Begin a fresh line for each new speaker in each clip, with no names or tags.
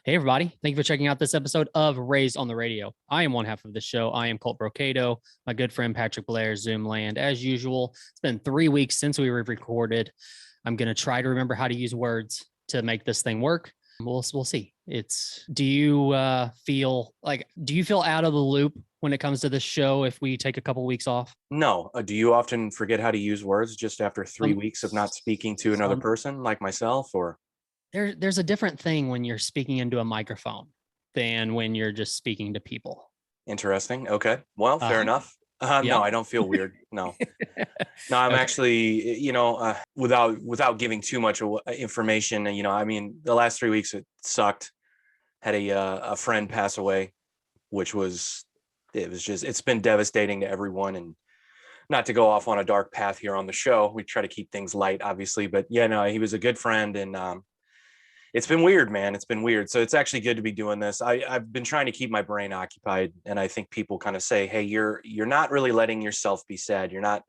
Hey, everybody. Thank you for checking out this episode of Raised on the Radio. I am one half of the show. I am Colt Brocado, my good friend Patrick Blair, Zoomland. As usual, it's been 3 weeks since we recorded. I'm going to try to remember how to use words to make this thing work. We'll see. Do you feel out of the loop when it comes to this show if we take a couple weeks off?
No. Do you often forget how to use words just after 3 weeks of not speaking to another person like myself? Or
there's a different thing when you're speaking into a microphone than when you're just speaking to people.
Interesting. Okay. Well, fair enough. No,
Yep.
I don't feel weird. No, I'm
Okay.
actually, without giving too much information, I mean, the last 3 weeks, it sucked. Had a friend pass away, it's been devastating to everyone. And not to go off on a dark path here on the show, we try to keep things light, obviously, but yeah, no, he was a good friend. And it's been weird, man. It's been weird. So it's actually good to be doing this. I've been trying to keep my brain occupied. And I think people kind of say, hey, you're not really letting yourself be sad. You're not,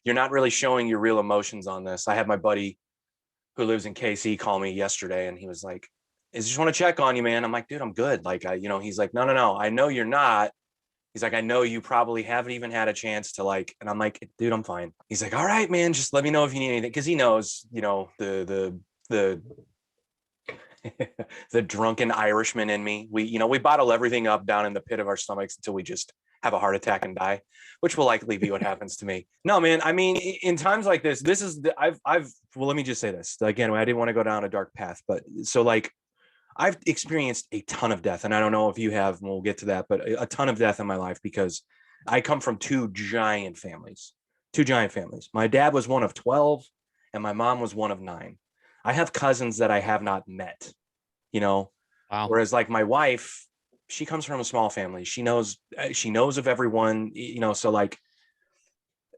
you're not really showing your real emotions on this. I had my buddy who lives in KC call me yesterday, and he was like, I just want to check on you, man. I'm like, dude, I'm good. Like, he's like, no. I know you're not. He's like, I know you probably haven't even had a chance to like, and I'm like, dude, I'm fine. He's like, all right, man, just let me know if you need anything. Cause he knows, the the drunken Irishman in me. We bottle everything up down in the pit of our stomachs until we just have a heart attack and die, which will likely be what happens to me. No, man. I mean, in times like this is well, let me just say this again. I didn't want to go down a dark path, but so like I've experienced a ton of death, and I don't know if you have, and we'll get to that, but a ton of death in my life because I come from two giant families. My dad was one of 12 and my mom was one of 9. I have cousins that I have not met,
Wow.
Whereas like my wife, she comes from a small family. She knows of everyone, so like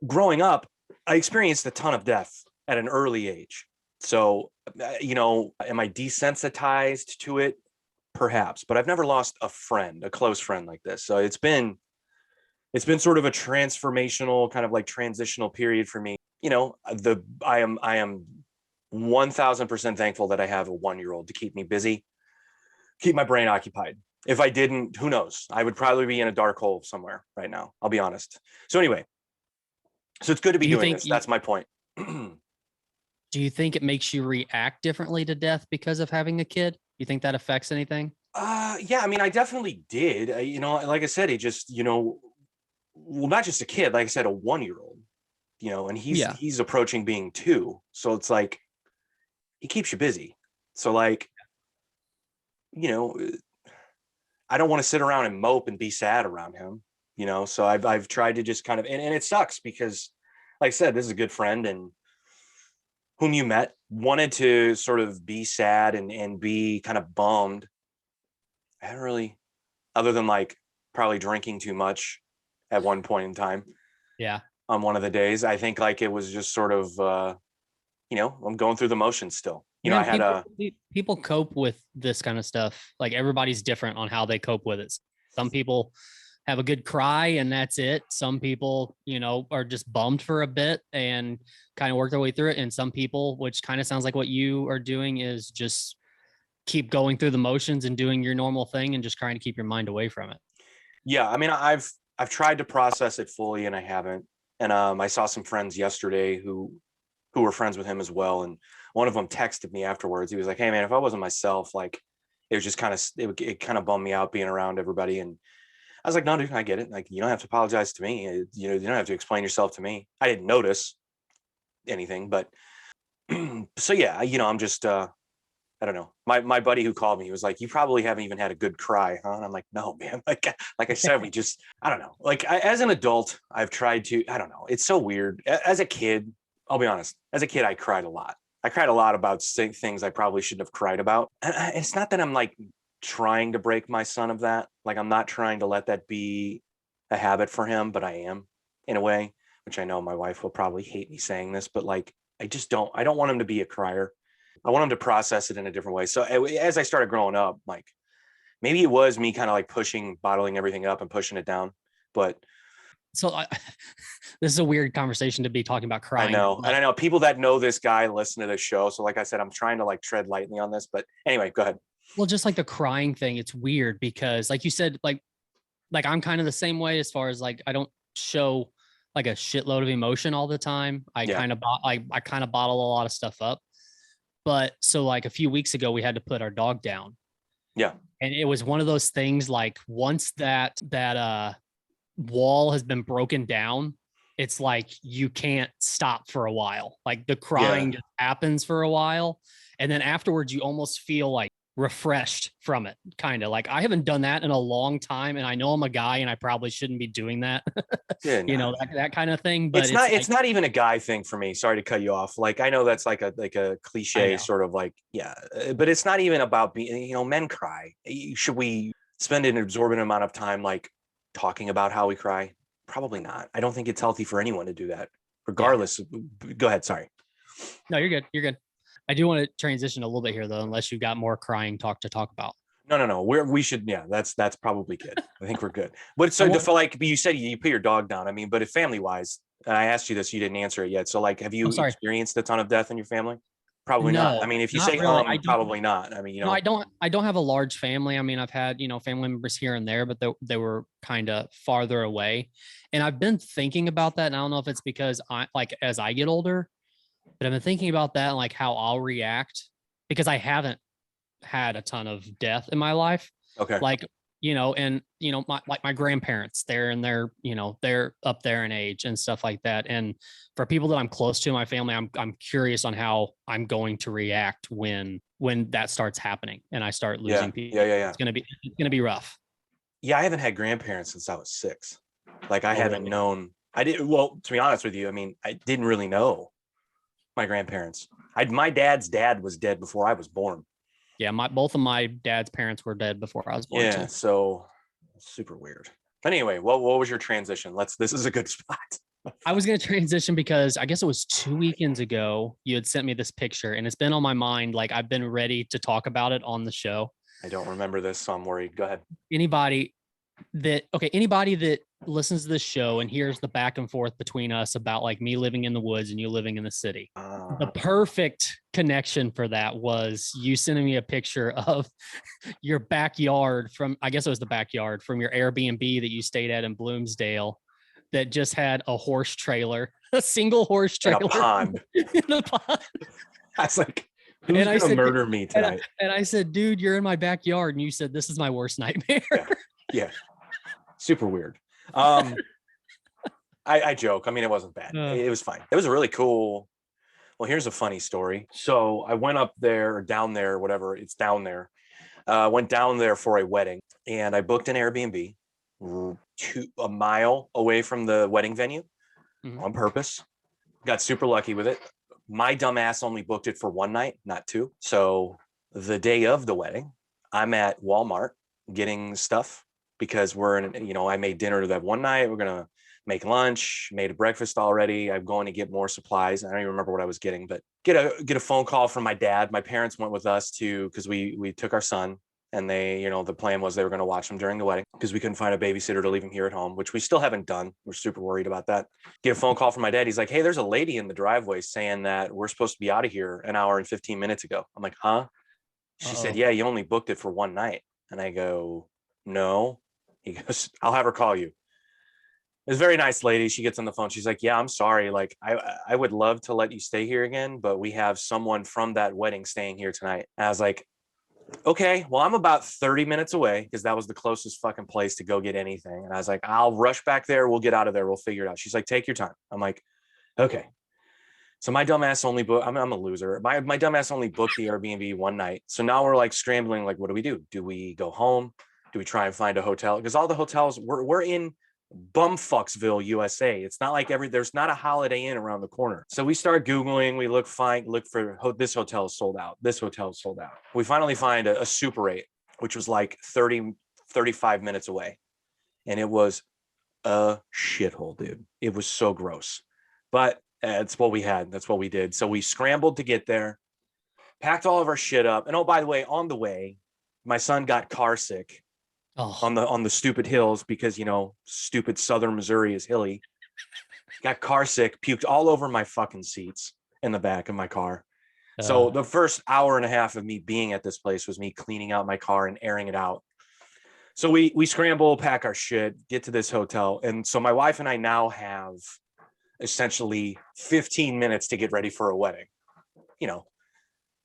growing up, I experienced a ton of death at an early age. So, am I desensitized to it? Perhaps, but I've never lost a close friend like this. So it's been sort of a transformational kind of like transitional period for me. I am 1000% thankful that I have a 1-year-old to keep me busy, keep my brain occupied. If I didn't, who knows? I would probably be in a dark hole somewhere right now. I'll be honest. So anyway, so it's good to be doing this. That's my point.
Do you think it makes you react differently to death because of having a kid? You think that affects anything?
Yeah, I mean, I definitely did. Like I said, it just, well, not just a kid, like I said, a 1-year-old, and he's approaching being 2. So it's like, he keeps you busy. So like, I don't want to sit around and mope and be sad around him, so I've tried to just kind of, and it sucks because like I said, this is a good friend and whom you met, wanted to sort of be sad and be kind of bummed. I haven't really, other than like probably drinking too much at one point in time.
Yeah.
On one of the days, I think like it was just sort of, I'm going through the motions still. I had
people cope with this kind of stuff. Like everybody's different on how they cope with it. Some people have a good cry and that's it. Some people, are just bummed for a bit and kind of work their way through it. And some people, which kind of sounds like what you are doing, is just keep going through the motions and doing your normal thing and just trying to keep your mind away from it.
Yeah. I mean, I've tried to process it fully and I haven't. And I saw some friends yesterday who were friends with him as well. And one of them texted me afterwards. He was like, hey man, if I wasn't myself, like it was just kind of, it kind of bummed me out being around everybody. And I was like, no, dude, I get it. Like, you don't have to apologize to me. You don't have to explain yourself to me. I didn't notice anything, but so yeah, I'm just, I don't know. My buddy who called me, he was like, you probably haven't even had a good cry, huh? And I'm like, no, man. Like I said, I don't know. Like as an adult, I've tried to, I don't know. It's so weird. As a kid, I'll be honest. As a kid, I cried a lot. I cried a lot about things I probably shouldn't have cried about. And it's not that I'm like trying to break my son of that. Like I'm not trying to let that be a habit for him, but I am in a way, which I know my wife will probably hate me saying this, but like, I don't want him to be a crier. I want him to process it in a different way. So as I started growing up, like maybe it was me kind of like bottling everything up and pushing it down, but
this is a weird conversation to be talking about crying.
I know. And I know people that know this guy listen to this show. So like I said, I'm trying to like tread lightly on this, but anyway, go ahead.
Well, just like the crying thing, it's weird because like you said, like I'm kind of the same way as far as like I don't show like a shitload of emotion all the time.
Yeah.
I kind of bottle a lot of stuff up. But so like a few weeks ago we had to put our dog down.
Yeah.
And it was one of those things like once that wall has been broken down, it's like you can't stop for a while. Like the crying
Yeah.
just happens for a while. And then afterwards, you almost feel like refreshed from it, kind of like I haven't done that in a long time. And I know I'm a guy and I probably shouldn't be doing that,
Yeah.
you
Nah.
know, that kind of thing. But
It's not even a guy thing for me. Sorry to cut you off. Like I know that's like a
I
cliche
know.
sort of like, yeah, but it's not even about being, men cry. Should we spend an exorbitant amount of time like talking about how we cry? Probably not. I don't think it's healthy for anyone to do that,
Yeah.
regardless. Go ahead. Sorry.
No, you're good. You're good. I do want to transition a little bit here though, unless you've got more crying talk to talk about.
No. We should. Yeah, that's probably good. I think we're good. But
I
so
want,
like you said, you put your dog down. I mean, but if family wise, and I asked you this, you didn't answer it yet. So like, have
I'm
you
sorry.
experienced a ton of death in your family? Probably not. I
No,
mean, if you
not
say
really. I don't.
probably not. I mean,
No, I don't have a large family. I mean, I've had, you know, family members here and there, but they were kind of farther away. And I've been thinking about that. And I don't know if it's because I like as I get older, but I've been thinking about that and like how I'll react because I haven't had a ton of death in my life.
Okay.
Like, you know, and you know, my grandparents, they're in their, you know, they're up there in age and stuff like that. And for people that I'm close to in my family, I'm curious on how I'm going to react when that starts happening and I start
Yeah.
losing people.
Yeah.
It's gonna be rough.
Yeah. I haven't had grandparents since I was 6. Like I
Oh,
haven't
really?
known. I didn't. Well, to be honest with you, I mean, I didn't really know my grandparents. My dad's dad was dead before I was born.
Yeah, my both of my dad's parents were dead before I was born
Yeah.
too.
So super weird. But anyway, what was your transition? This is a good spot.
I was going to transition because I guess it was 2 weekends ago. You had sent me this picture and it's been on my mind. Like I've been ready to talk about it on the show.
I don't remember this, so I'm worried. Go ahead.
Anybody anybody that listens to this show and hears the back and forth between us about like me living in the woods and you living in the city. The perfect connection for that was you sending me a picture of your backyard from, I guess it was the backyard from your Airbnb that you stayed at in Bloomsdale that just had a horse trailer, a single horse
In
trailer
a pond.
in a pond.
I was like, who's
And I
gonna
said,
murder me tonight?
and I said, dude, you're in my backyard. And you said, this is my worst nightmare.
Yeah. Super weird. I joke. I mean, it wasn't bad. It was fine. It was a really cool. Well, here's a funny story. So I went up there or down there, whatever. It's down there. Went down there for a wedding, and I booked an Airbnb a mile away from the wedding venue on purpose. Got super lucky with it. My dumbass only booked it for one night, not 2. So the day of the wedding, I'm at Walmart getting stuff because we're in, I made dinner that one night. We're going to make lunch, made a breakfast already. I'm going to get more supplies. I don't even remember what I was getting, but get a phone call from my dad. My parents went with us because we took our son, and they, the plan was they were going to watch him during the wedding because we couldn't find a babysitter to leave him here at home, which we still haven't done. We're super worried about that. Get a phone call from my dad. He's like, hey, there's a lady in the driveway saying that we're supposed to be out of here an hour and 15 minutes ago. I'm like, huh? She said, yeah, you only booked it for one night. And I go, no. He goes, I'll have her call you. It's a very nice lady. She gets on the phone. She's like, yeah, I'm sorry. Like, I would love to let you stay here again, but we have someone from that wedding staying here tonight. And I was like, okay, well, I'm about 30 minutes away because that was the closest fucking place to go get anything. And I was like, I'll rush back there. We'll get out of there. We'll figure it out. She's like, take your time. I'm like, okay. So my dumbass only booked, I'm a loser. My dumbass only booked the Airbnb one night. So now we're like scrambling, like, what do? Do we go home? Do we try and find a hotel? Because all the hotels, we're in Bumfucksville, USA. It's not like there's not a Holiday Inn around the corner. So we start Googling, we look for this hotel is sold out. This hotel is sold out. We finally find a Super 8, which was like 35 minutes away. And it was a shithole, dude. It was so gross. But that's what we had. That's what we did. So we scrambled to get there, packed all of our shit up. And oh, by the way, on the way, my son got car sick. On the stupid hills because stupid southern Missouri is hilly. Got car sick, puked all over my fucking seats in the back of my car. So the first hour and a half of me being at this place was me cleaning out my car and airing it out. So we scramble, pack our shit, get to this hotel. And so my wife and I now have essentially 15 minutes to get ready for a wedding, you know,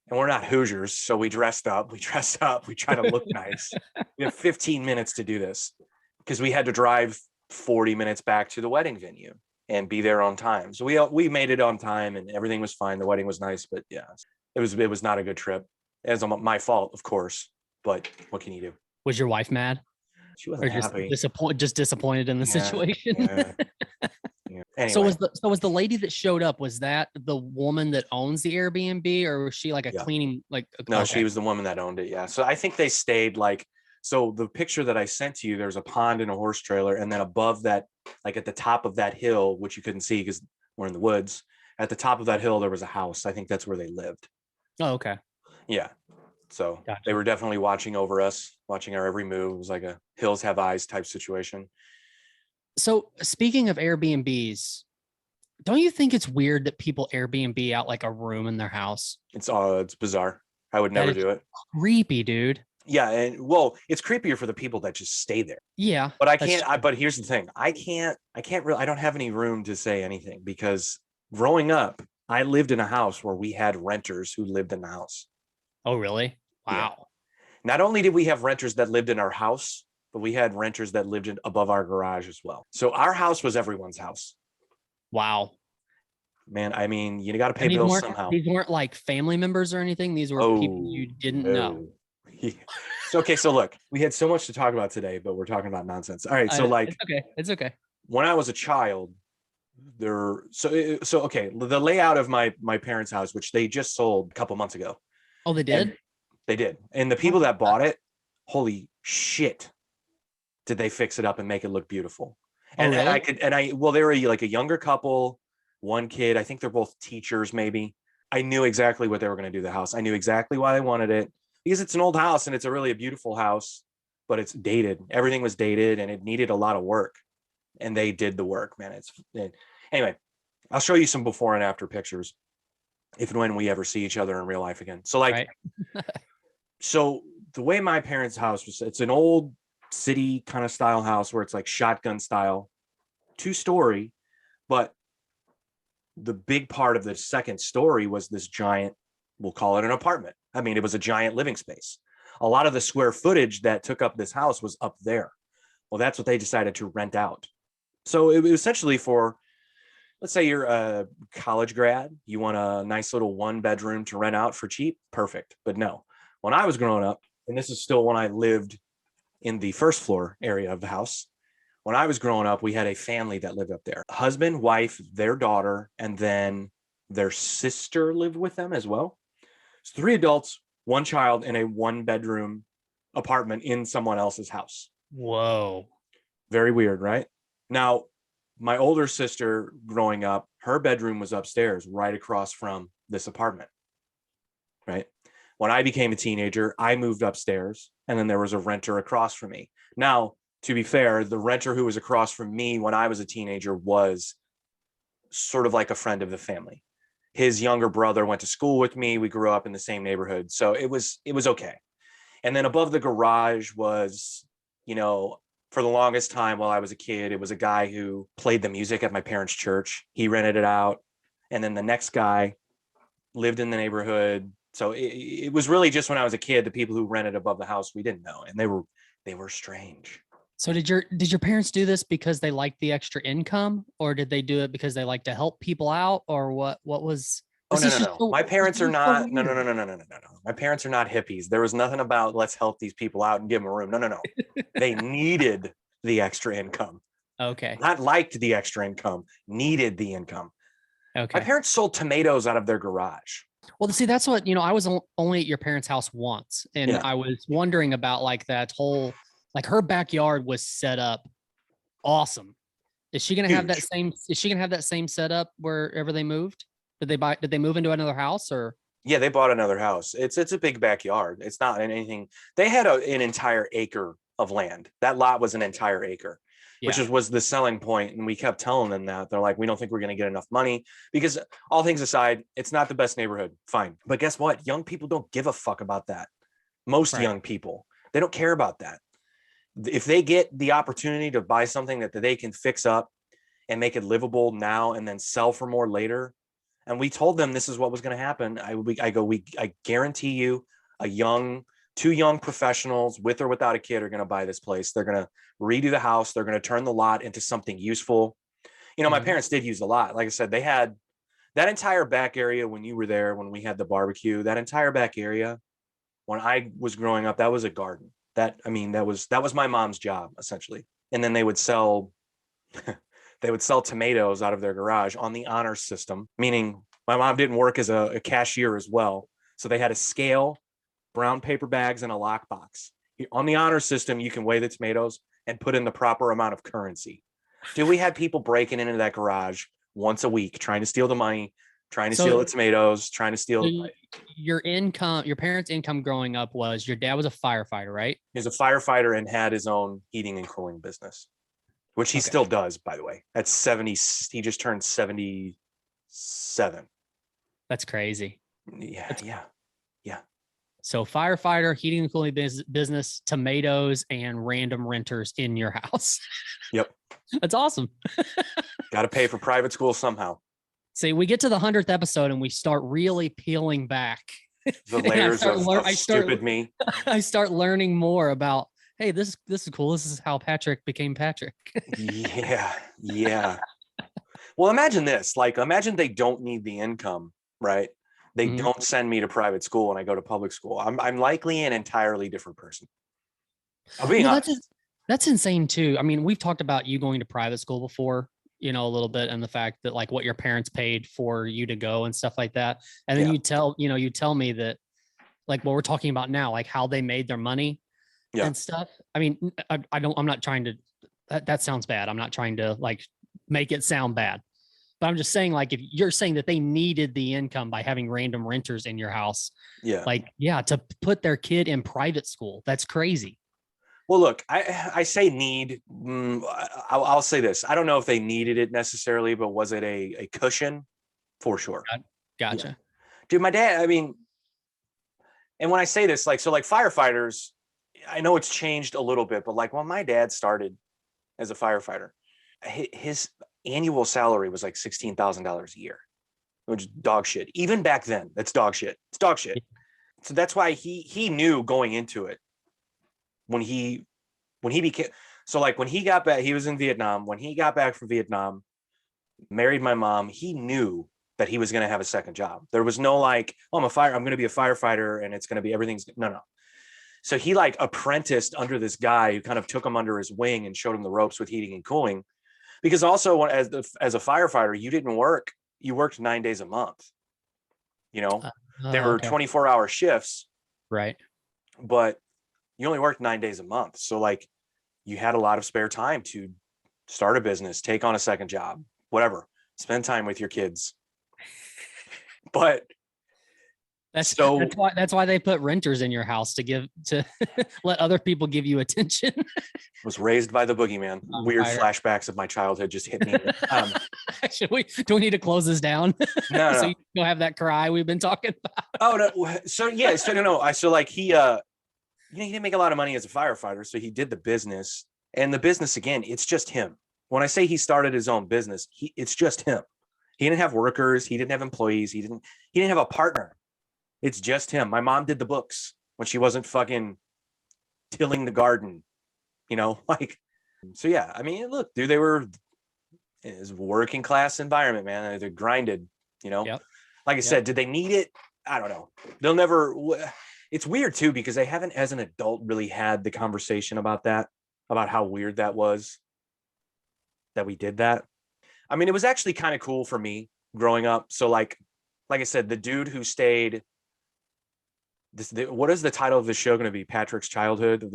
and we're not Hoosiers. So we try to look nice. We have 15 minutes to do this because we had to drive 40 minutes back to the wedding venue and be there on time. So we made it on time and everything was fine. The wedding was nice, but yeah, it was not a good trip. It was my fault, of course, but what can you do?
Was your wife mad?
She wasn't
Or just
happy.
disappointed in the situation?
Yeah. Anyway.
So was the lady that showed up, was that the woman that owns the Airbnb, or was she like a cleaning
No,
okay.
She was the woman that owned it. Yeah. So I think they stayed so the picture that I sent to you, there's a pond and a horse trailer. And then above that, like at the top of that hill, which you couldn't see because we're in the woods, at the top of that hill, there was a house. I think that's where they lived.
Oh, okay.
Yeah. So
Gotcha.
They were definitely watching over us, watching our every move. It was like a hills have eyes type situation.
So speaking of Airbnbs, don't you think it's weird that people Airbnb out like a room in their house?
It's bizarre. I would never do it.
Creepy, dude.
Yeah, and well, it's creepier for the people that just stay there.
Yeah,
but I can't. But here's the thing: I can't really. I don't have any room to say anything because growing up, I lived in a house where we had renters who lived in the house.
Oh, really? Wow.
Yeah. Not only did we have renters that lived in our house, but we had renters that lived above our garage as well. So our house was everyone's house.
Wow.
Man, I mean, you got to pay bills somehow.
These weren't like family members or anything. These were people you didn't know.
Okay, so look, we had so much to talk about today, but we're talking about nonsense. All right, so
it's okay.
When I was a child, the layout of my parents' house, which they just sold a couple months ago.
Oh, they did?
They did. And the people that bought it, holy shit, did they fix it up and make it look beautiful. And,
really?
They were like a younger couple, one kid. I think they're both teachers, maybe. I knew exactly what they were going to do to the house. I knew exactly why they wanted it because it's an old house and it's a really beautiful house, but it's dated. Everything was dated and it needed a lot of work. And they did the work, man. Anyway, I'll show you some before and after pictures if and when we ever see each other in real life again. So so the way my parents' house was, it's an old city kind of style house where it's like shotgun style, 2-story, but the big part of the second story was this giant, we'll call it an apartment. I mean, it was a giant living space. A lot of the square footage that took up this house was up there. Well, that's what they decided to rent out. So it was essentially for, let's say you're a college grad, you want a nice little 1-bedroom to rent out for cheap. Perfect. But no, when I was growing up, and this is still when I lived in the first floor area of the house, when I was growing up, we had a family that lived up there. Husband, wife, their daughter, and then their sister lived with them as well. So 3 adults, 1 child in a 1-bedroom apartment in someone else's house.
Whoa.
Very weird, right? Now, my older sister growing up, her bedroom was upstairs right across from this apartment, right? When I became a teenager, I moved upstairs and then there was a renter across from me. Now, to be fair, the renter who was across from me when I was a teenager was sort of like a friend of the family. His younger brother went to school with me. We grew up in the same neighborhood. So it was okay. And then above the garage was, for the longest time while I was a kid, it was a guy who played the music at my parents' church. He rented it out. And then the next guy lived in the neighborhood. So it was really just when I was a kid, the people who rented above the house, we didn't know. And they were strange.
So did your parents do this because they liked the extra income, or did they do it because they like to help people out, or what was?
Oh, no. My parents are not. No. My parents are not hippies. There was nothing about let's help these people out and give them a room. No. They needed the extra income.
Okay.
Not liked the extra income, needed the income.
Okay.
My parents sold tomatoes out of their garage.
Well, see, that's what, I was only at your parents' house once, and I was wondering about like that whole, like her backyard was set up awesome. Is she going to have that same, setup wherever they moved? Did they move into another house or?
Yeah, they bought another house. It's a big backyard. It's not anything. They had an entire acre of land. That lot was an entire acre. which
Yeah.
was the selling point. And we kept telling them that. They're like, we don't think we're going to get enough money, because all things aside, it's not the best neighborhood. Fine. But guess what? Young people don't give a fuck about that. Most
Right.
young people, they don't care about that. If they get the opportunity to buy something that they can fix up and make it livable now and then sell for more later. And we told them this is what was going to happen. I guarantee you two young professionals with or without a kid are going to buy this place. They're going to redo the house. They're going to turn the lot into something useful. My
Mhm.
parents did use the lot. Like I said, they had that entire back area when you were there, when we had the barbecue, that entire back area. When I was growing up, that was a garden. That was my mom's job essentially. And then they would sell tomatoes out of their garage on the honor system, meaning my mom didn't work as a cashier as well. So they had a scale, brown paper bags, and a lockbox. On the honor system, you can weigh the tomatoes and put in the proper amount of currency. Dude, we had people breaking into that garage once a week, trying to steal the money, trying to steal the tomatoes, trying to steal.
Your income, your parents' income growing up was your dad was a firefighter, right?
He was a firefighter and had his own heating and cooling business, which he still does, by the way. At 70, he just turned 77.
That's crazy.
Yeah.
So firefighter, heating and cooling business, tomatoes, and random renters in your house.
Yep.
That's awesome.
Got to pay for private school somehow.
See, we get to the 100th episode and we start really peeling back
the layers of stupid me.
I start learning more about, hey, this is cool. This is how Patrick became Patrick.
Yeah. Well, imagine this. Like, imagine they don't need the income, right? They don't send me to private school and I go to public school. I'm likely an entirely different person. I'm being honest.
That's insane too. I mean, we've talked about you going to private school before, a little bit, and the fact that like what your parents paid for you to go and stuff like that. And then you tell me that like what we're talking about now, like how they made their money and stuff. I mean, I'm not trying to, that sounds bad. I'm not trying to like make it sound bad, but I'm just saying, like, if you're saying that they needed the income by having random renters in your house, to put their kid in private school, that's crazy.
Well, look, I say need. I'll say this. I don't know if they needed it necessarily, but was it a cushion? For sure.
Gotcha.
Yeah. Dude, my dad, I mean, and when I say this, like, so like firefighters, I know it's changed a little bit, but like when my dad started as a firefighter, his annual salary was like $16,000 a year, which is dog shit. Even back then, that's dog shit. It's dog shit. So that's why he knew going into it when he became, so like when he got back, he was in Vietnam. When he got back from Vietnam, married my mom, he knew that he was going to have a second job. There was no like, oh, I'm going to be a firefighter and it's going to be everything's no. So he like apprenticed under this guy who kind of took him under his wing and showed him the ropes with heating and cooling. Because also as a firefighter, you worked 9 days a month. There were 24-hour shifts.
Right.
But you only worked 9 days a month. So like you had a lot of spare time to start a business, take on a second job, whatever, spend time with your kids. But
that's why they put renters in your house to let other people give you attention.
Was raised by the boogeyman. Weird flashbacks of my childhood just hit me.
Do we need to close this down?
No.
So you don't have that cry we've been talking about.
Oh no. So yeah. So no. He didn't make a lot of money as a firefighter, so he did the business. And the business, again, it's just him. When I say he started his own business, it's just him. He didn't have workers. He didn't have employees. He didn't have a partner. It's just him. My mom did the books when she wasn't fucking tilling the garden, like, so yeah, I mean, look, dude, it's a working class environment, man. They're grinded, Like I said, did they need it? I don't know. They'll never, it's weird too, because they haven't, as an adult, really had the conversation about how weird that was, that we did that. I mean, it was actually kind of cool for me growing up. So like I said, the dude who stayed, what is the title of the show going to be? Patrick's childhood,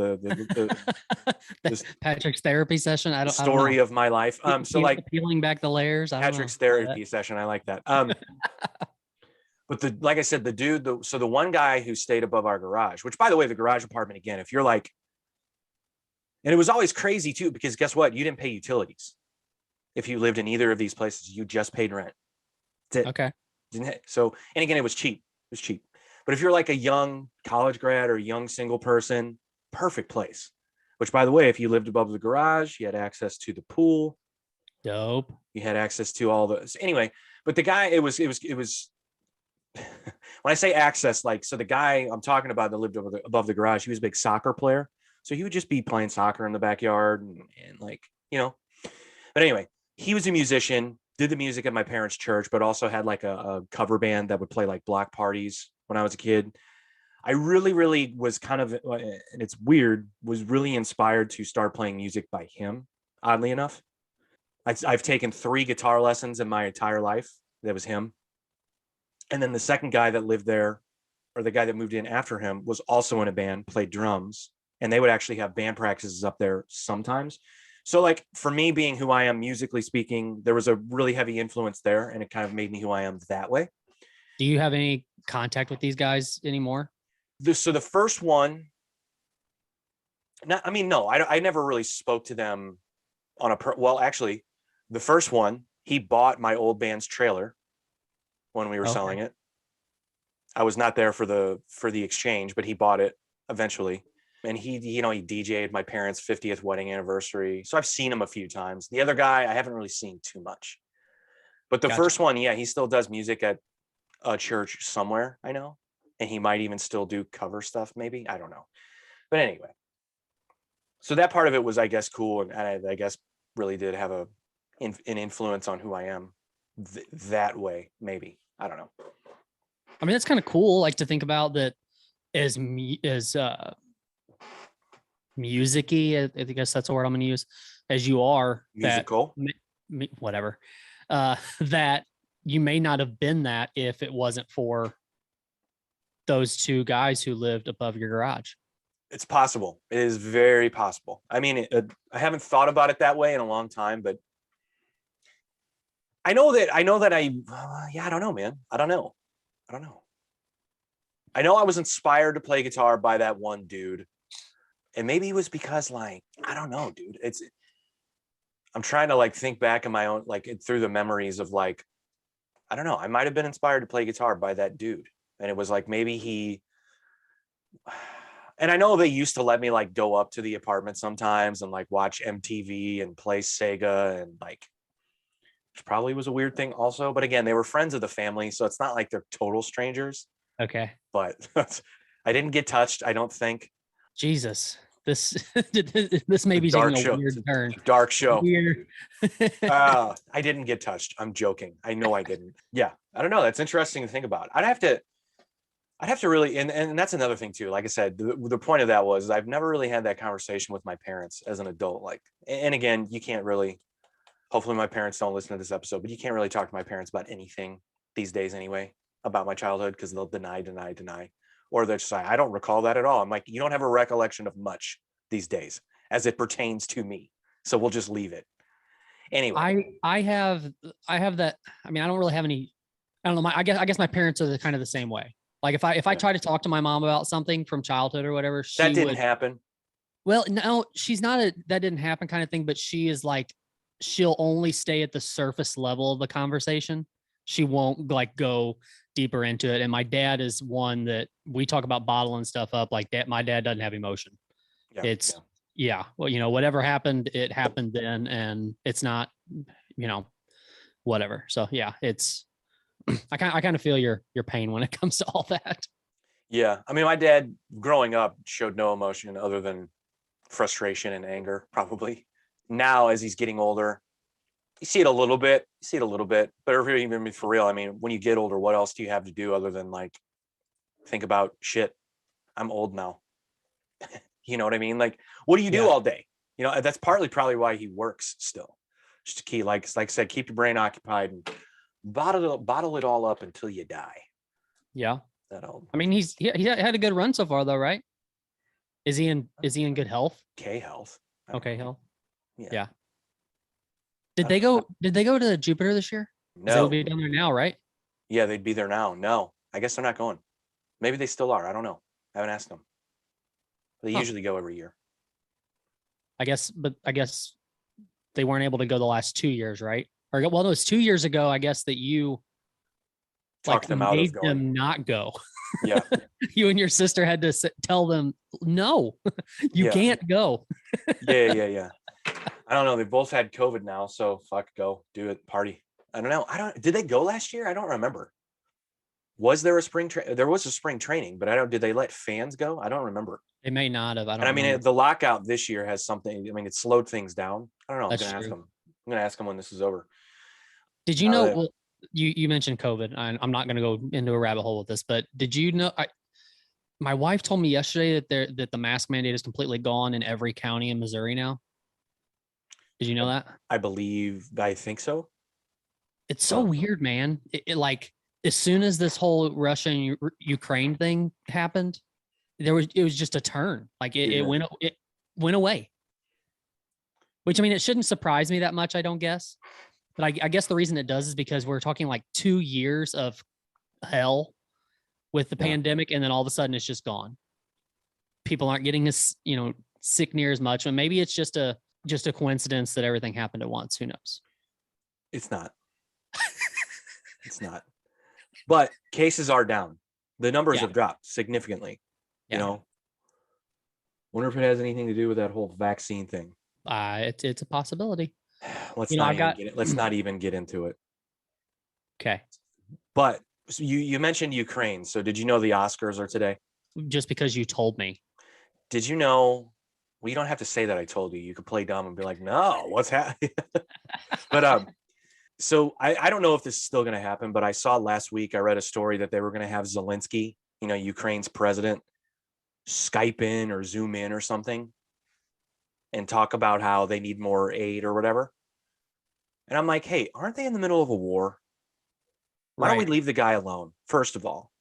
Patrick's therapy session. I don't
know. Of my life. So like
peeling back the layers.
Patrick's therapy session. I like that. But like I said, the dude, the one guy who stayed above our garage, which by the way, the garage apartment, again, if you're like, And it was always crazy too, because guess what? You didn't pay utilities. If you lived in either of these places, you just paid rent. That's it.
Okay.
So, and again, it was cheap. It was cheap. But if you're like a young college grad or a young single person, perfect place. Which, by the way, if you lived above the garage, you had access to the pool.
Dope.
You had access to all the anyway. But the guy, it was when I say access, like, so the guy I'm talking about that lived above the garage, he was a big soccer player. So he would just be playing soccer in the backyard and like, but anyway, he was a musician, did the music at my parents' church, but also had like a cover band that would play like block parties when I was a kid. I really, really was kind of, and it's weird, was really inspired to start playing music by him, oddly enough. I've taken 3 guitar lessons in my entire life. That was him. And then the second guy that lived there, or the guy that moved in after him, was also in a band, played drums, and they would actually have band practices up there sometimes. So like for me, being who I am musically speaking, there was a really heavy influence there, and it kind of made me who I am that way.
Do you have any contact with these guys anymore?
So the first one, no, I never really spoke to them on well, actually, the first one, he bought my old band's trailer when we were selling it. I was not there for the exchange, but he bought it eventually. And he DJ'd my parents' 50th wedding anniversary. So I've seen him a few times. The other guy, I haven't really seen too much. But the first one, yeah, he still does music at a church somewhere, I know. And he might even still do cover stuff, maybe. I don't know. But anyway. So that part of it was, I guess, cool. And I guess really did have an influence on who I am that way, maybe. I don't know.
I mean, it's kind of cool, like, to think about that as music-y, I guess that's the word I'm going to use, as you are.
Musical.
Whatever. That you may not have been that if it wasn't for those 2 guys who lived above your garage.
It's possible. It is very possible. I mean, I haven't thought about it that way in a long time, but I know that I don't know, man. I don't know. I know I was inspired to play guitar by that one dude. And maybe it was because, like, I don't know, dude. I'm trying to like think back in my own, like, through the memories of, like, I don't know. I might have been inspired to play guitar by that dude. And it was like, maybe and I know they used to let me like go up to the apartment sometimes and like watch MTV and play Sega, and like, which probably was a weird thing also. But again, they were friends of the family, so it's not like they're total strangers.
Okay.
But I didn't get touched, I don't think.
Jesus. This may be taking a weird turn.
Dark show. I didn't get touched. I'm joking. I know I didn't. Yeah. I don't know. That's interesting to think about. I'd have to really, and that's another thing too. Like I said, the point of that was I've never really had that conversation with my parents as an adult. Like, and again, you can't really, hopefully my parents don't listen to this episode, but you can't really talk to my parents about anything these days anyway, about my childhood, because they'll deny. Or they'll just say, I don't recall that at all. I'm like, you don't have a recollection of much these days as it pertains to me. So we'll just leave it. Anyway.
I have that. I mean, I don't really have any, I don't know. I guess my parents are kind of the same way. Like if I try to talk to my mom about something from childhood or whatever,
that didn't happen.
Well, no, she's not that didn't happen kind of thing, but she is like, she'll only stay at the surface level of the conversation. She won't like go deeper into it. And my dad is one that we talk about bottling stuff up like that. My dad doesn't have emotion. Well, whatever happened, it happened then, and it's not, whatever. So yeah, it's, I kind of feel your pain when it comes to all that.
Yeah. I mean, my dad growing up showed no emotion other than frustration and anger, probably. Now, as he's getting older, you see it a little bit, but even for real, I mean, when you get older, what else do you have to do other than like think about shit? I'm old now. You know what I mean? Like, what do you do all day? That's partly probably why he works still. Just to keep, like I said, keep your brain occupied and bottle it all up until you die.
Yeah.
That old.
I mean, he had a good run so far though, right? Is he in good health?
Okay, health.
Okay, health. Yeah. Did they go to Jupiter this year?
No.
They'll be down there now, right?
Yeah, they'd be there now. No, I guess they're not going. Maybe they still are. I don't know. I haven't asked them. They usually go every year.
I guess they weren't able to go the last 2 years, right? Or well, no, it was 2 years ago, I guess, that you
Talk
like
them out of
made
going.
them not go.
Yeah.
You and your sister had to tell them, no, you
Yeah.
can't go.
Yeah. I don't know. They both had COVID now, so fuck, go do it, party. I don't know. Did they go last year? I don't remember. Was there a there was a spring training, but I don't, did they let fans go? I don't remember.
They may not have. I
And
don't
I mean,
remember.
the lockout this year has something, I mean, it slowed things down. I don't know. I'm
That's
going to ask
true.
them. I'm going to ask them when this is over.
Did you
Now
know?
that
Well, you mentioned COVID. I'm not going to go into a rabbit hole with this, but did you know? My wife told me yesterday that the mask mandate is completely gone in every county in Missouri now. Did you know that?
I think so.
It's so
Well,
weird, man. It like as soon as this whole Russia and Ukraine thing happened, it was just a turn. Like
yeah.
it went away. Which I mean, it shouldn't surprise me that much, I don't guess. But I guess the reason it does is because we're talking like 2 years of hell with the
Yeah.
pandemic, and then all of a sudden it's just gone. People aren't getting as sick near as much, and maybe it's just a coincidence that everything happened at once. Who knows?
It's not. It's not. But cases are down. The numbers
Yeah.
have dropped significantly.
Yeah.
You know, wonder if it has anything to do with that whole vaccine thing.
It's a possibility.
Let's
You know,
not
I've
even
got
get it. Let's not even get into it.
okay.
But so you mentioned Ukraine. So did you know the Oscars are today?
Just because you told me.
Did you know? Well, you don't have to say that I told you. You could play dumb and be like, "No, what's happening?" But so I don't know if this is still going to happen. But I saw last week. I read a story that they were going to have Zelensky, Ukraine's president, Skype in or Zoom in or something, and talk about how they need more aid or whatever. And I'm like, hey, aren't they in the middle of a war? Why don't we
Right.
leave the guy alone? First of all,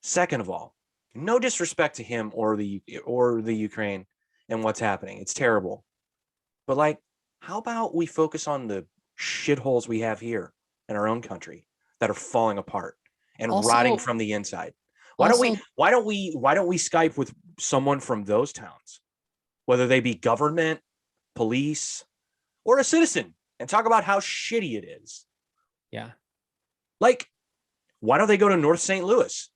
second of all, no disrespect to him or the Ukraine and what's happening. It's terrible. But like, how about we focus on the shitholes we have here in our own country that are falling apart and rotting
Also,
from the inside? Why don't we
also,
Skype with someone from those towns, whether they be government, police, or a citizen, and talk about how shitty it is?
yeah.
Like, why don't they go to North St. Louis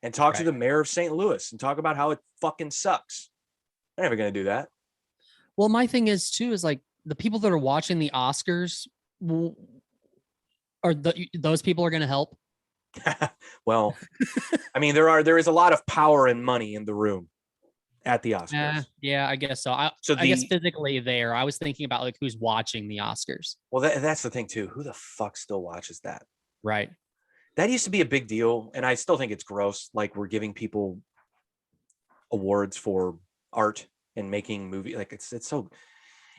and talk to
Right.
the mayor of St. Louis and talk about how it fucking sucks? They're never going to do that.
Well, my thing is too is like the people that are watching the Oscars are those people are going to help.
Well, I mean, there is a lot of power and money in the room at the Oscars.
Yeah, I guess so.
So
I guess physically there. I was thinking about like who's watching the Oscars.
Well, that's the thing too. Who the fuck still watches that?
Right.
That used to be a big deal, and I still think it's gross. Like, we're giving people awards for art and making movie. Like, it's so.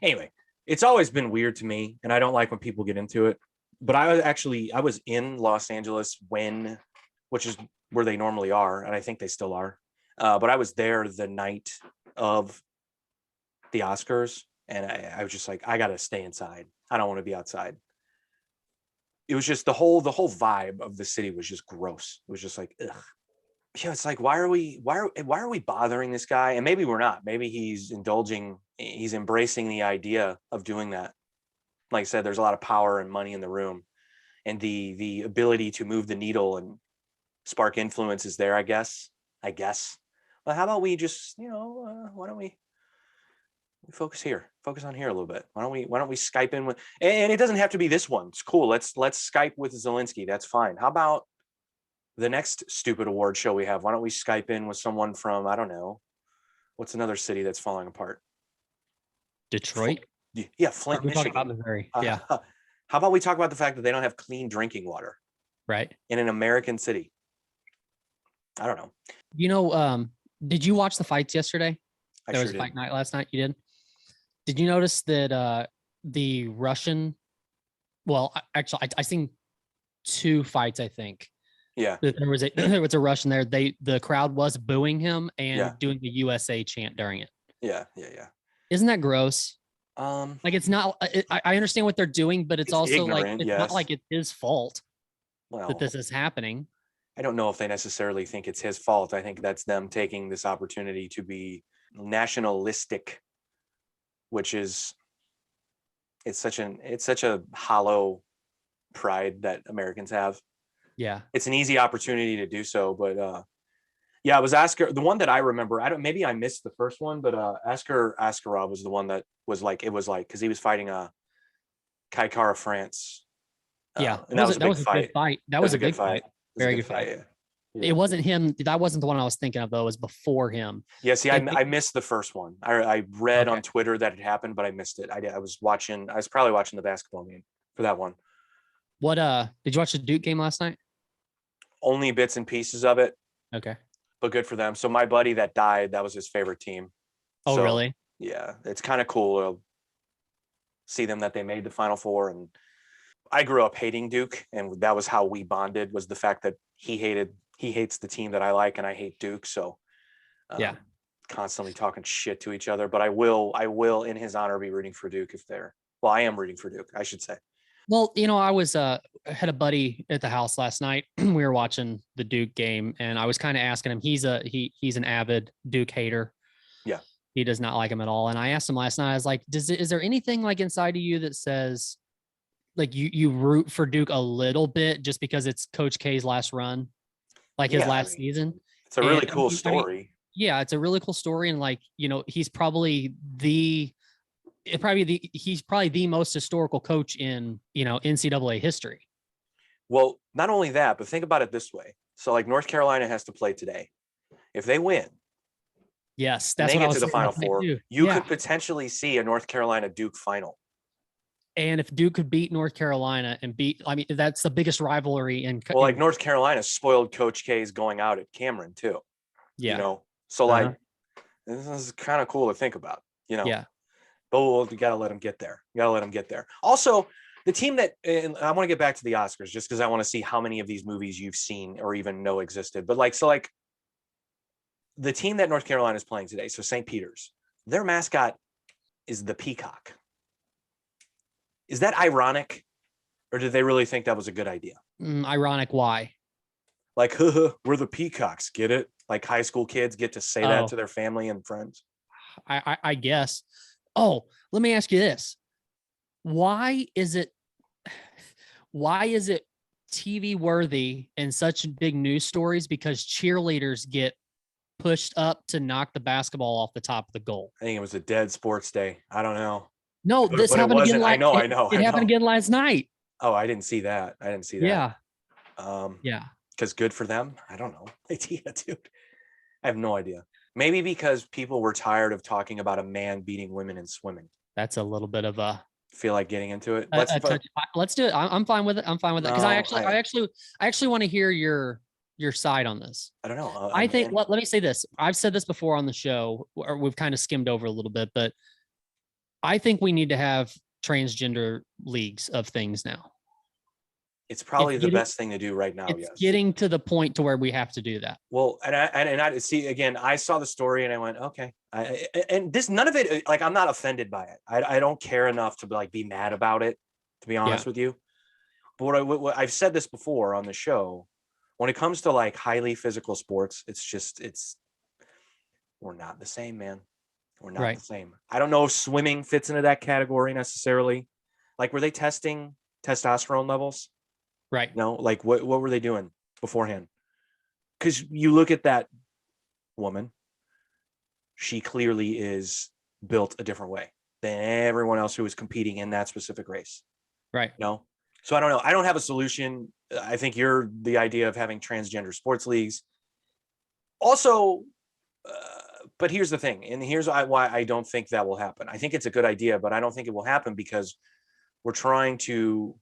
Anyway, it's always been weird to me, and I don't like when people get into it. But I was in Los Angeles which is where they normally are, and I think they still are. But I was there the night of the Oscars, and I was just like, I gotta stay inside. I don't want to be outside. It was just the whole vibe of the city was just gross. It was just like, ugh. Yeah, it's like, why are we bothering this guy? And maybe we're not. Maybe he's embracing the idea of doing that. Like I said, there's a lot of power and money in the room, and the ability to move the needle and spark influence is there, I guess. But how about we just, why don't we focus on here a little bit? Why don't we Skype in with, and it doesn't have to be this one. It's cool. Let's Skype with Zelensky. That's fine. How about the next stupid award show we have? Why don't we Skype in with someone from, I don't know, what's another city that's falling apart?
Detroit.
Yeah, Flint,
We talk
Michigan.
about Missouri. Yeah.
How about we talk about the fact that they don't have clean drinking water?
Right.
In an American city. I don't know.
Did you watch the fights yesterday? There was a fight night last night. You did? Did you notice that the Russian, well, actually, I seen two fights, I think.
Yeah.
There was a Russian there. The crowd was booing him and doing the USA chant during it.
Yeah.
Isn't that gross? Like, it's not. I understand what they're doing, but it's also ignorant, like it's not like it's his fault that this is happening.
I don't know if they necessarily think it's his fault. I think that's them taking this opportunity to be nationalistic which is it's such a hollow pride that Americans have.
Yeah.
It's an easy opportunity to do so, but yeah, it was Askar. The one that I remember, maybe I missed the first one, but Askar Askarov was the one that was like, it was like, because he was fighting Kai Kara France.
Yeah.
And that was a big
a
fight.
good fight. That
It
was a
good
big fight.
It was
Very
a
good fight.
Yeah.
It wasn't him. That wasn't the one I was thinking of, though. It was before him.
Yeah, see, I missed the first one. I read
Okay.
on Twitter that it happened, but I missed it. I was probably watching the basketball game for that one.
What did you watch the Duke game last night?
Only bits and pieces of it.
Okay.
But good for them. So my buddy that died, that was his favorite team.
Oh,
so,
really?
Yeah, it's kind of cool to see them that they made the Final Four. And I grew up hating Duke, and that was how we bonded, was the fact that he hates the team that I like, and I hate Duke. So
yeah,
constantly talking shit to each other. But I will in his honor be rooting for Duke I am rooting for Duke, I should say.
Well, I was had a buddy at the house last night. We were watching the Duke game, and I was kind of asking him. He's an avid Duke hater.
Yeah,
he does not like him at all. And I asked him last night. I was like, is there anything like inside of you that says, like, you root for Duke a little bit just because it's Coach K's last run, like his last season?
It's a really cool story.
Yeah, it's a really cool story, and like he's probably he's probably the most historical coach in NCAA history.
Well, not only that, but think about it this way. So like North Carolina has to play today. If they win,
yes, that's
what
I was
to the Final Four. You could potentially see a North Carolina Duke final.
And if Duke could beat North Carolina that's the biggest rivalry in.
Well, like North Carolina spoiled Coach K's going out at Cameron too.
Yeah.
So like this is kind of cool to think about.
Yeah.
But you got to let them get there. Also, the team that, and I want to get back to the Oscars just because I want to see how many of these movies you've seen or even know existed. But the team that North Carolina is playing today, so St. Peter's, their mascot is the peacock. Is that ironic, or did they really think that was a good idea?
Ironic, why?
Like, we're the peacocks, get it? Like high school kids get to say that to their family and friends.
I guess. Oh, let me ask you this. Why is it TV worthy in such big news stories? Because cheerleaders get pushed up to knock the basketball off the top of the goal.
I think it was a dead sports day. I don't know.
No, this happened again.
I know.
It happened again last night.
Oh, I didn't see that.
Yeah.
Yeah. Because good for them. I don't know. Yeah, dude. I have no idea. Maybe because people were tired of talking about a man beating women in swimming.
That's a little bit of a.
Feel like getting into it.
Let's do it. I'm fine with it. Because I actually want to hear your side on this.
I don't know.
Let me say this. I've said this before on the show, or we've kind of skimmed over a little bit, but I think we need to have transgender leagues of things now.
It's probably the best thing to do right now.
It's getting to the point to where we have to do that.
Well, and I see again. I saw the story and I went, okay. None of it. Like, I'm not offended by it. I don't care enough to be mad about it. To be honest with you, but what I've said this before on the show. When it comes to like highly physical sports, we're not the same, man. We're not the same. I don't know if swimming fits into that category necessarily. Like, were they testing testosterone levels?
Right.
No, like what were they doing beforehand? Because you look at that woman, she clearly is built a different way than everyone else who is competing in that specific race.
Right.
No. So I don't know. I don't have a solution. I think you're the idea of having transgender sports leagues. Also, but here's the thing, and here's why I don't think that will happen. I think it's a good idea, but I don't think it will happen because we're trying to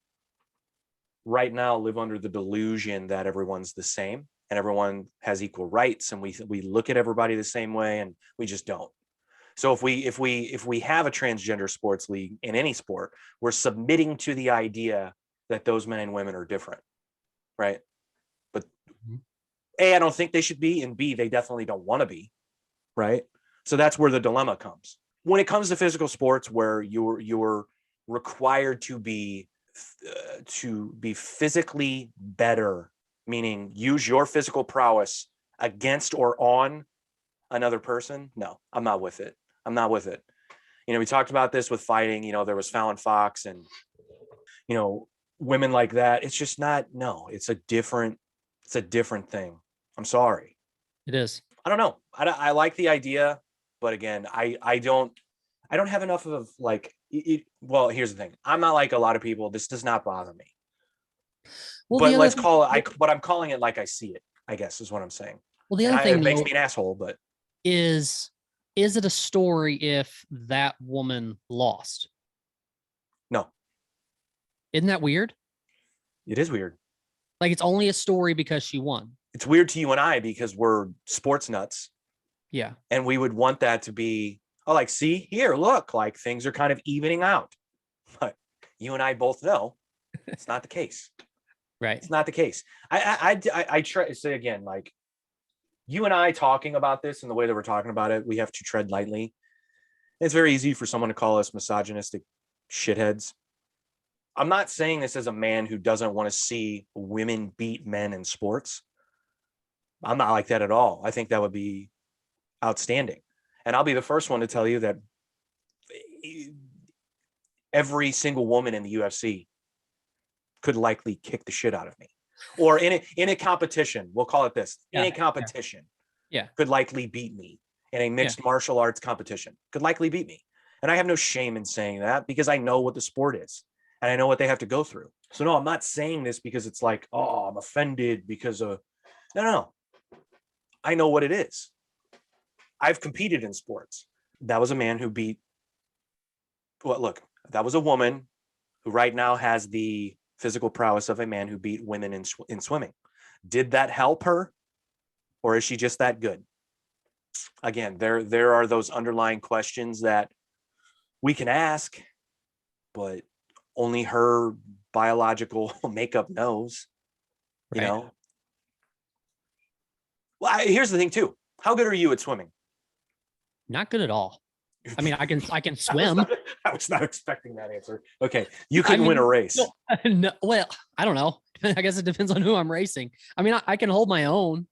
right now live under the delusion that everyone's the same and everyone has equal rights, and we look at everybody the same way, and we just don't. So if we have a transgender sports league in any sport, we're submitting to the idea that those men and women are different, right? But A, I don't think they should be, and B, they definitely don't want to be, right? So that's where the dilemma comes. When it comes to physical sports, where you're required to be physically better, meaning use your physical prowess against or on another person, no, I'm not with it. We talked about this with fighting. There was Fallon Fox and, women like that. It's just not, no, it's a different thing. I'm sorry.
It is.
I don't know. I like the idea, but again, I don't have enough of like, well, here's the thing. I'm not like a lot of people. This does not bother me,
Well,
but let's call it, but I'm calling it like I see it, I guess is what I'm saying.
Well, the other thing
it makes me an asshole, but
is it a story if that woman lost?
No.
Isn't that weird?
It is weird.
Like, it's only a story because she won.
It's weird to you and I because we're sports nuts.
Yeah.
And we would want that to be, oh, like, see here, look, like things are kind of evening out. But you and I both know it's not the case.
Right.
It's not the case. I try to say again, like, you and I talking about this and the way that we're talking about it, we have to tread lightly. It's very easy for someone to call us misogynistic shitheads. I'm not saying this as a man who doesn't want to see women beat men in sports. I'm not like that at all. I think that would be outstanding. And I'll be the first one to tell you that every single woman in the UFC could likely kick the shit out of me. Or in a competition, we'll call it this, in a competition, could likely beat me. In a mixed martial arts competition, could likely beat me. And I have no shame in saying that because I know what the sport is. And I know what they have to go through. So no, I'm not saying this because it's like, oh, I'm offended because of, no. I know what it is. I've competed in sports. That was a man who beat, well, look, that was a woman who right now has the physical prowess of a man who beat women in swimming. Did that help her? Or is she just that good? Again, there are those underlying questions that we can ask, but only her biological makeup knows, you know? Well, here's the thing too. How good are you at swimming?
Not good at all. I mean, I can swim.
I was not expecting that answer. Okay. You couldn't win a race.
No, well, I don't know. I guess it depends on who I'm racing. I mean, I can hold my own,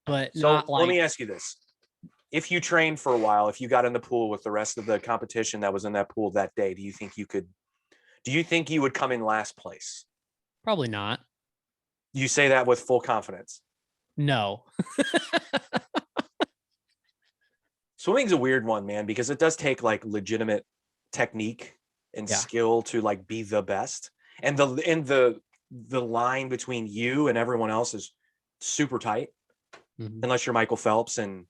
but
so
not like.
Let me ask you this. If you trained for a while, if you got in the pool with the rest of the competition that was in that pool that day, do you think you would come in last place?
Probably not.
You say that with full confidence?
No.
Swimming's a weird one, man, because it does take like legitimate technique and skill to like be the best. And the line between you and everyone else is super tight. Mm-hmm. Unless you're Michael Phelps and,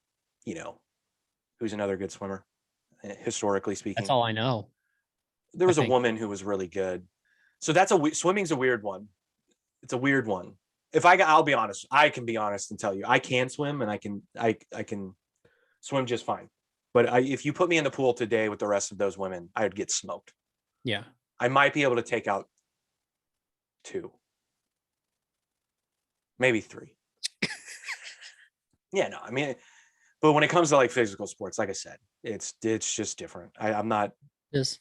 who's another good swimmer, historically speaking.
That's all I know.
There was a woman who was really good. So swimming's a weird one. It's a weird one. I'll be honest. I can be honest and tell you, I can swim and I can swim just fine. But if you put me in the pool today with the rest of those women, I would get smoked.
Yeah.
I might be able to take out 2, maybe 3. Yeah, no, I mean, but when it comes to like physical sports, like I said, it's just different. I'm not.
Yes.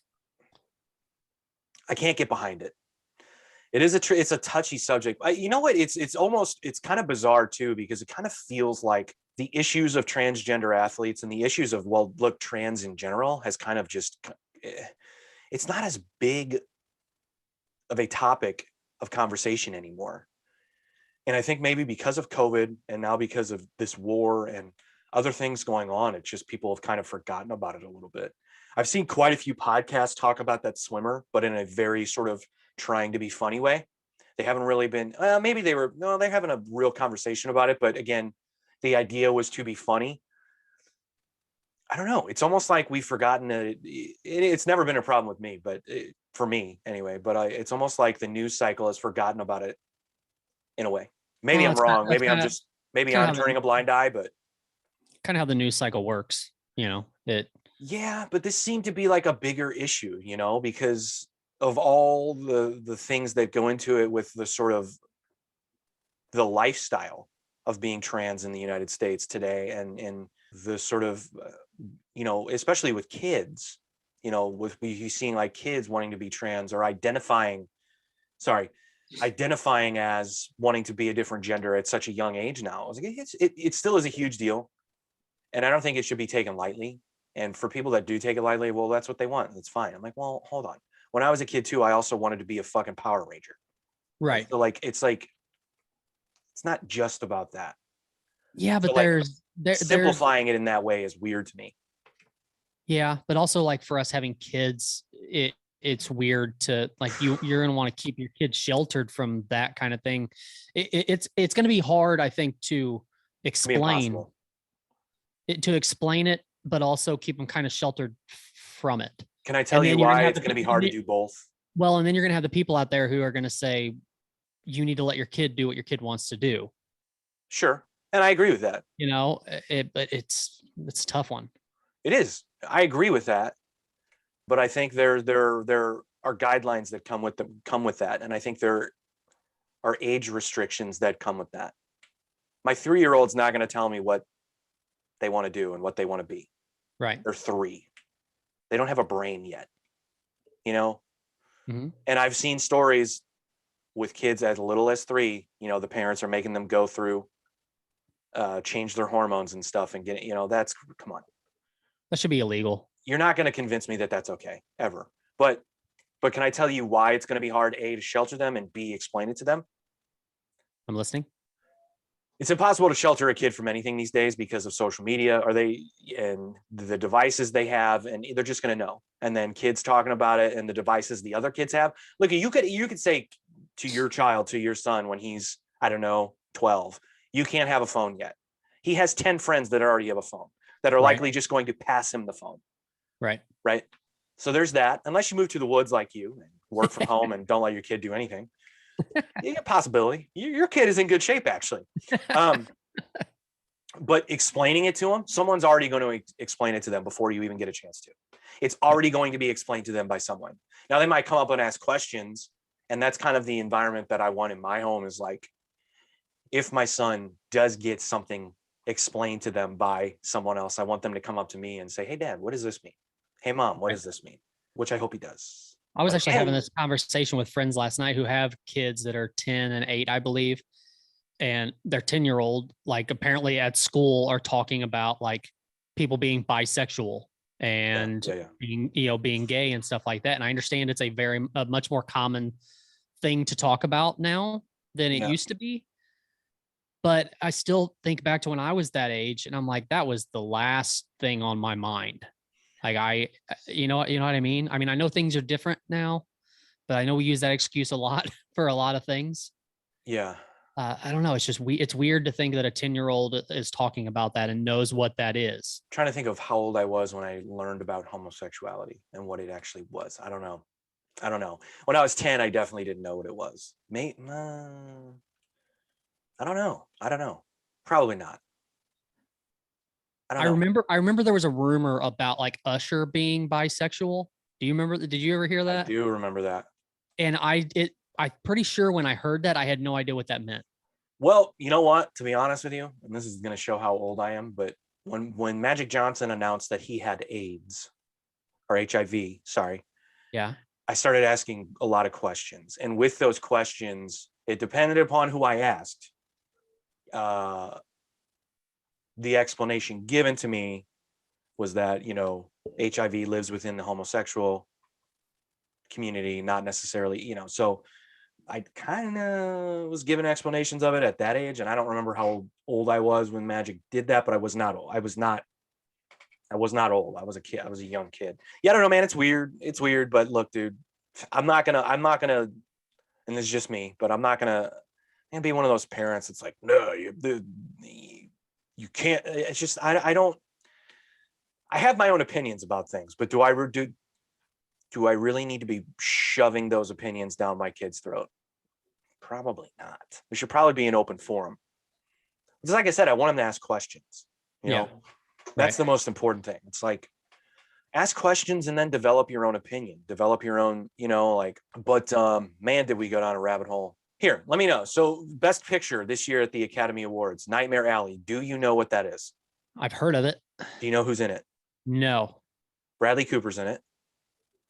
I can't get behind it. It is it's a touchy subject. You know what? It's kind of bizarre too, because it kind of feels like the issues of transgender athletes and the issues of, well, look, trans in general has kind of just, it's not as big of a topic of conversation anymore. And I think maybe because of COVID and now because of this war and other things going on, it's just people have kind of forgotten about it a little bit. I've seen quite a few podcasts talk about that swimmer, but in a very sort of trying to be funny way. They haven't really been, they're having a real conversation about it. But again, the idea was to be funny. I don't know. It's almost like we've forgotten that it's never been a problem with me, but for me anyway, but it's almost like the news cycle has forgotten about it in a way. Maybe I'm wrong. Maybe I'm turning a blind eye, but
kind of how the news cycle works,
Yeah, but this seemed to be like a bigger issue, because of all the things that go into it with the sort of the lifestyle of being trans in the United States today, and the sort of, especially with kids, with you seeing like kids wanting to be trans or identifying as wanting to be a different gender at such a young age now. I was like, it still is a huge deal. And I don't think it should be taken lightly. And for people that do take it lightly, well, that's what they want. That's fine. I'm like, well, hold on. When I was a kid too, I also wanted to be a fucking Power Ranger.
Right.
So like, it's not just about that.
Yeah, but
So like
there's
simplifying it in that way is weird to me.
yeah, but also like for us having kids, it's weird to like you're gonna want to keep your kids sheltered from that kind of thing. It's gonna be hard, I think, to
It's gonna be
explain
impossible.
it, but also keep them kind of sheltered from it.
Can I tell
And
you
then you're gonna
why
have
it's
the
going to be
pe-
hard to
and
do both?
well, and then you're gonna have the people out there who are gonna say you need to let your kid do what your kid wants to do.
Sure. And I agree with that.
You know, but it's a tough one.
It is. I agree with that. But I think there are guidelines that come with that. And I think there are age restrictions that come with that. My 3-year-old's not going to tell me what they want to do and what they want to be.
Right.
They're 3. They don't have a brain yet, you know?
Mm-hmm.
And I've seen stories with kids as little as 3, you know, the parents are making them go through, change their hormones and stuff and get, you know, that's, come on.
That should be illegal.
You're not going to convince me that that's okay ever. But can I tell you why it's going to be hard, A, to shelter them, and B, explain it to them?
I'm listening.
It's impossible to shelter a kid from anything these days because of social media, or they and the devices they have, and they're just going to know. And then kids talking about it and the devices the other kids have. Look, you could say to your child, to your son, when he's, I don't know, 12, you can't have a phone yet. He has 10 friends that already have a phone that are
Right.
likely just going to pass him the phone.
Right.
Right. So there's that. Unless you move to the woods like you and work from home and don't let your kid do anything. Yeah, possibility. Your kid is in good shape, actually. But explaining it to them, someone's already going to explain it to them before you even get a chance to. It's already going to be explained to them by someone. Now, they might come up and ask questions, and that's kind of the environment that I want in my home, is like, if my son does get something explained to them by someone else, I want them to come up to me and say, hey, Dad, what does this mean? Hey, Mom, what does this mean? Which I hope he does.
I was
But
actually
again,
having this conversation with friends last night who have kids that are 10 and 8, I believe. And their 10-year-old, like apparently at school, are talking about like people being bisexual and
yeah.
being gay and stuff like that. And I understand it's a much more common thing to talk about now than it
Yeah.
used to be. But I still think back to when I was that age, and I'm like, that was the last thing on my mind. Like you know what I mean? I mean, I know things are different now, but I know we use that excuse a lot for a lot of things.
Yeah.
I don't know. It's just it's weird to think that a 10-year-old is talking about that and knows what that is.
Trying to think of how old I was when I learned about homosexuality and what it actually was. I don't know. When I was 10, I definitely didn't know what it was. I don't know. Probably not. I don't know.
I remember there was a rumor about like Usher being bisexual. Do you remember? Did you ever hear
I
that?
do remember that.
And I'm pretty sure when I heard that, I had no idea what that meant.
Well, you know what? To be honest with you, and this is going to show how old I am, but when Magic Johnson announced that he had AIDS or HIV, sorry,
Yeah.
I started asking a lot of questions. And with those questions, it depended upon who I asked. The explanation given to me was that, you know, HIV lives within the homosexual community, not necessarily, you know, so I kind of was given explanations of it at that age. And I don't remember how old I was when Magic did that, but I was not old. I was not old. I was a kid. I was a young kid. Yeah, I don't know, man. It's weird, but look, dude, I'm not gonna, and this is just me, but I'm not gonna be one of those parents. It's like, no, you can't. It's just, I don't. I have my own opinions about things, but do I really need to be shoving those opinions down my kid's throat? Probably not. There should probably be an open forum. Because like I said, I want them to ask questions. You know, that's the most important thing. It's like, ask questions and then develop your own opinion, develop your own, you know, like, but man, did we go down a rabbit hole. Here, let me know. So best picture this year at the Academy Awards, Nightmare Alley. Do you know what that is?
I've heard of it.
Do you know who's in it?
No.
Bradley Cooper's in it.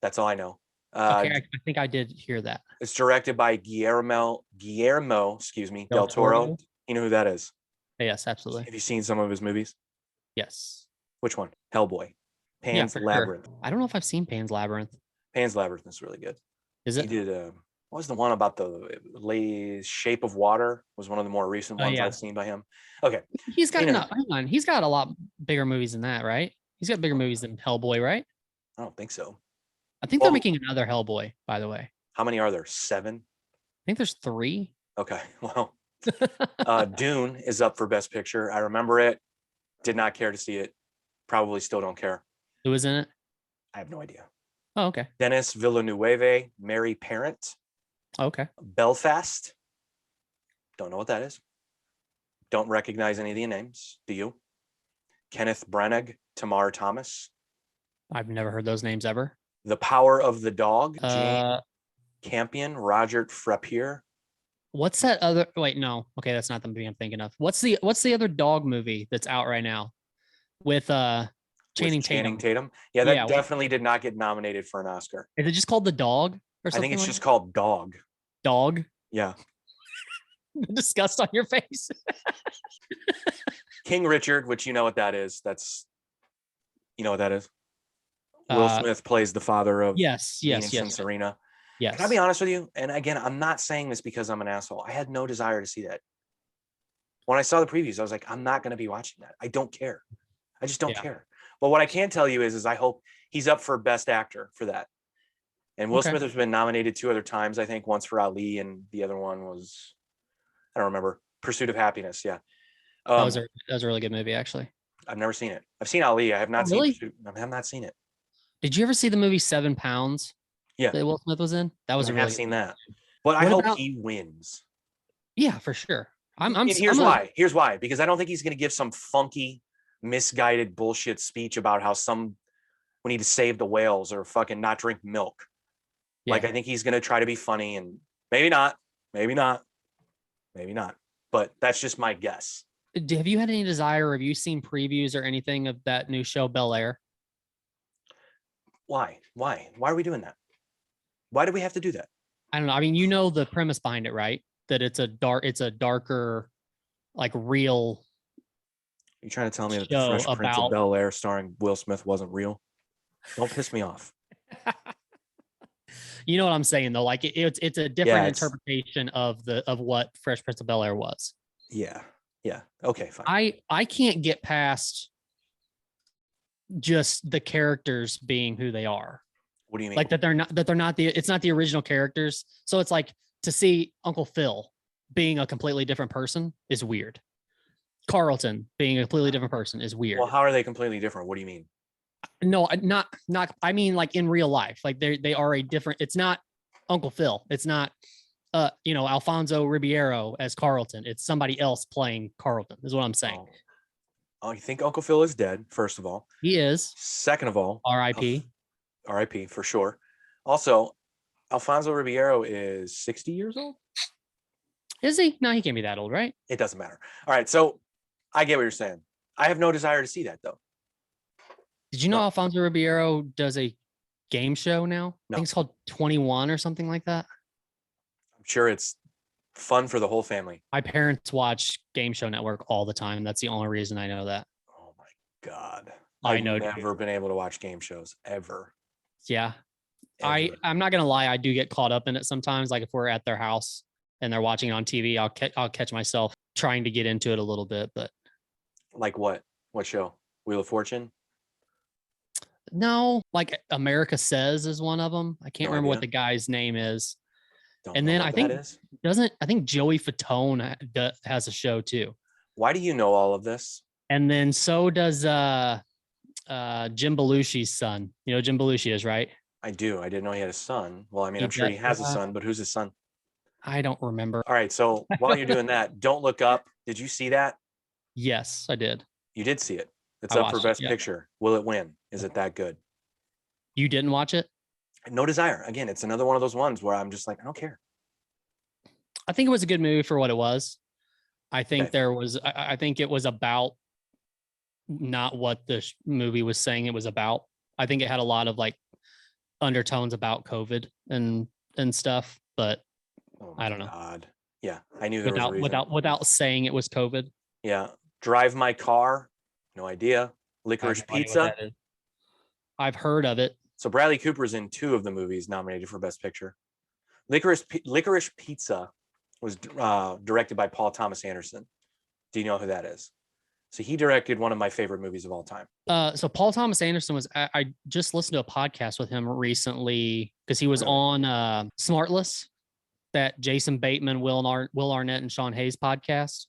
That's all I know.
Okay, I think I did hear that.
It's directed by Guillermo, del Toro. You know who that is?
Yes, absolutely.
Have you seen some of his movies?
Yes.
Which one? Hellboy.
Yeah,
Pan's
for sure.
Labyrinth.
I don't know if I've seen Pan's Labyrinth.
Pan's Labyrinth is really good.
Is
He
it?
did what was the one about the Shape of Water? Was one of the more recent
Oh
ones
yeah.
I've seen by him. Okay,
He's got
you
no,
know,
hang on. He's got a lot bigger movies than that, right? He's got bigger movies than Hellboy, right?
I don't think so.
I think they're
Well,
making another Hellboy, by the way.
how many are there? 7.
I think there's 3.
Okay, well, Dune is up for Best Picture. I remember it. Did not care to see it. Probably still don't care.
Who was in it?
I have no idea.
Oh, okay.
Denis Villeneuve, Mary Parent,
Okay.
Belfast. Don't know what that is. Don't recognize any of the names. Do you? Kenneth Branagh, Tamar Thomas.
I've never heard those names ever.
The Power of the Dog, Jane
Uh,
Campion, Roger Frappier.
what's that other? Wait, no. Okay, that's not the movie I'm thinking of. What's the other dog movie that's out right now with Channing
with Channing
Tatum?
Tatum. Yeah, that
Yeah,
definitely did not get nominated for an Oscar.
Is it just called The Dog or
I
something?
think it's
like
just
that?
called Dog.
Dog.
Yeah.
The disgust on your face.
King Richard, which you know what that is. You know what that is. Will Smith plays the father of
Yes, yes,
Venus
yes,
and Serena.
yes.
Can I be honest with you? And again, I'm not saying this because I'm an asshole. I had no desire to see that. When I saw the previews, I was like, I'm not going to be watching that. I don't care. I just don't
Yeah.
care. But what I can tell you is I hope he's up for Best Actor for that. And Will
Okay.
Smith has been nominated 2 other times, I think, once for Ali, and the other one was, I don't remember, Pursuit of Happiness. Yeah.
That was a really good movie, actually.
I've never seen it. I've seen Ali. I have not
Oh,
seen
really?
Pursuit. I have not seen it.
Did you ever see the movie 7 Pounds?
Yeah.
That Will Smith was in? That was
I
a
have
really
seen
good
that. But I
What
hope
about-
he wins.
Yeah, for sure. I'm
And here's
I'm a-
why. Here's why. Because I don't think he's going to give some funky, misguided bullshit speech about how we need to save the whales or fucking not drink milk.
Yeah.
Like, I think he's going to try to be funny, and maybe not, maybe not, maybe not. But that's just my guess.
Have you had any desire, or have you seen previews or anything of that new show, Bel Air?
Why? Why are we doing that? Why do we have to do that?
I don't know. I mean, you know the premise behind it, right? That it's a darker, like real.
Are you trying to tell me that the
Show
Fresh Prince of
about-
Bel Air starring Will Smith wasn't real? Don't piss me off.
You know what I'm saying, though. Like it's a different
it's-
interpretation of what Fresh Prince of Bel Air was.
Yeah. Yeah. Okay, fine.
I can't get past just the characters being who they are.
What do you mean?
Like that they're not it's not the original characters. So it's like to see Uncle Phil being a completely different person is weird. Carlton being a completely different person is weird.
Well, how are they completely different? What do you mean?
No, not I mean like in real life. Like they are a different, it's not Uncle Phil. It's not Alfonso Ribeiro as Carlton. It's somebody else playing Carlton, is what I'm saying.
Oh, you think Uncle Phil is dead, first of all.
He is.
Second of all,
R.I.P.
RIP for sure. Also, Alfonso Ribeiro is 60 years old.
Is he? No, he can't be that old, right?
It doesn't matter. All right. So I get what you're saying. I have no desire to see that, though.
Did you know
No.
Alfonso Ribeiro does a game show now?
No.
I think it's called 21 or something like that.
I'm sure it's fun for the whole family.
My parents watch Game Show Network all the time. That's the only reason I know that.
Oh, my God.
I
I've
know, dude.
never been able to watch game shows ever.
Yeah.
Ever.
I'm not gonna lie, I do get caught up in it sometimes. Like if we're at their house and they're watching it on TV, I'll catch myself trying to get into it a little bit. But
Like what? What show? Wheel of Fortune?
no, like America Says is one of them. I can't
No
remember what
idea.
the guy's name is.
Don't
And
know
then
what
I think-
that is.
I think Joey Fatone has a show too.
Why do you know all of this?
And then so does Jim Belushi's son. You know who Jim Belushi is, right?
I do. I didn't know he had a son. Well, I mean,
He
I'm sure he has a
does.
son, but who's his son?
I don't remember.
All right. So while you're doing that, Don't Look Up. Did you see that?
Yes, I did.
You did see it. It's
I
up for
watched it,
Best
yeah.
Picture. Will it win? Is it that good?
You didn't watch it?
No desire. Again, it's another one of those ones where I'm just like, I don't care.
I think it was a good movie for what it was. I think
Okay.
I think it was about not what the movie was saying it was about. I think it had a lot of like undertones about COVID and stuff, but
Oh
I don't know.
God. Yeah, I knew there was a reason.
without saying it was COVID.
Yeah. Drive My Car. No idea.
I have
Licorice
no idea what
Pizza.
that is. I've heard of it.
So Bradley Cooper's in 2 of the movies nominated for Best Picture. Licorice Pizza was directed by Paul Thomas Anderson. Do you know who that is? So he directed one of my favorite movies of all time.
So Paul Thomas Anderson was, I just listened to a podcast with him recently because he was
Really?
on Smartless, that Jason Bateman, Will Arnett, and Sean Hayes podcast.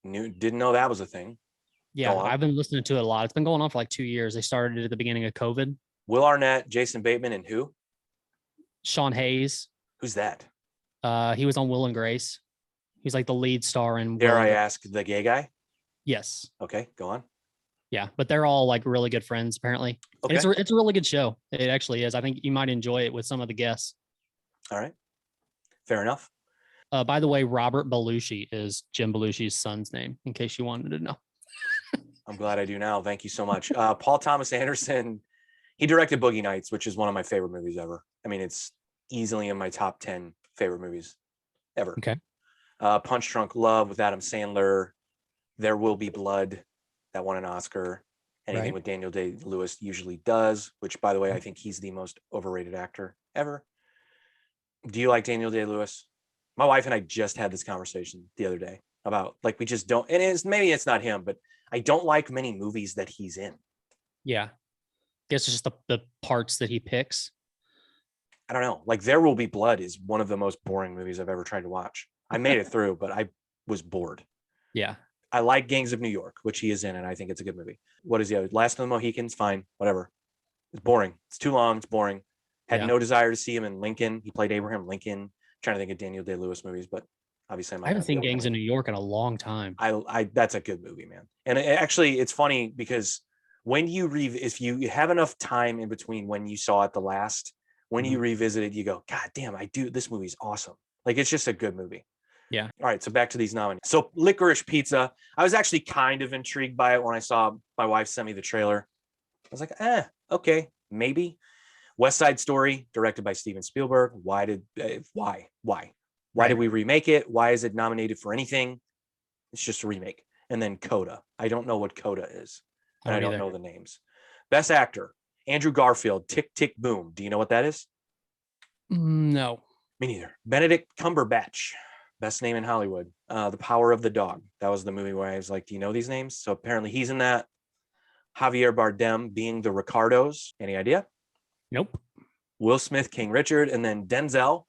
Didn't know that was a thing.
Yeah, I've been listening to it a lot. It's been going on for like 2 years. They started it at the beginning of COVID.
Will Arnett, Jason Bateman, and who?
Sean Hayes.
Who's that?
He was on Will and Grace. He's like the lead star in.
Dare I ask, the gay guy?
Yes.
Okay, go on.
Yeah, but they're all like really good friends apparently.
Okay.
And it's a really good show. It actually is. I think you might enjoy it with some of the guests.
All right. Fair enough.
By the way, Robert Belushi is Jim Belushi's son's name, in case you wanted to know.
I'm glad I do now. Thank you so much. Paul Thomas Anderson, he directed Boogie Nights, which is one of my favorite movies ever. I mean, it's easily in my top 10 favorite movies ever.
Okay.
Punch Drunk Love with Adam Sandler. There Will Be Blood, that won an Oscar. Anything
Right.
with Daniel Day-Lewis usually does, which, by the way, I think he's the most overrated actor ever. Do you like Daniel Day-Lewis? My wife and I just had this conversation the other day about, like, we just don't, and maybe it's not him, but I don't like many movies that he's in.
Yeah. Guess it's just the parts that he picks.
I don't know. Like, There Will Be Blood is one of the most boring movies I've ever tried to watch. I made it through, but I was bored.
Yeah.
I like Gangs of New York, which he is in, and I think it's a good movie. What is the other? Last of the Mohicans, fine, whatever. It's boring. It's too long. It's boring. Had
Yeah.
no desire to see him in Lincoln. He played Abraham Lincoln. Trying to think of Daniel Day-Lewis movies, but obviously
I haven't seen Gangs in New York in a long time.
I that's a good movie, man. And actually, it's funny because when you if you have enough time in between when you saw it the last, when you revisit it, you go, God damn, this movie's awesome. Like, it's just a good movie.
Yeah.
All right, so back to these nominees. So Licorice Pizza, I was actually kind of intrigued by it when I saw my wife sent me the trailer. I was like, okay, maybe. West Side Story, directed by Steven Spielberg. Why did we remake it? Why is it nominated for anything? It's just a remake. And then Coda. I don't know what Coda is. And I don't know the names. Best Actor, Andrew Garfield, Tick, Tick, Boom. Do you know what that is?
No.
Me neither. Benedict Cumberbatch, best name in Hollywood. The Power of the Dog. That was the movie where I was like, do you know these names? So apparently he's in that. Javier Bardem, Being the Ricardos. Any idea?
Nope.
Will Smith, King Richard. And then Denzel,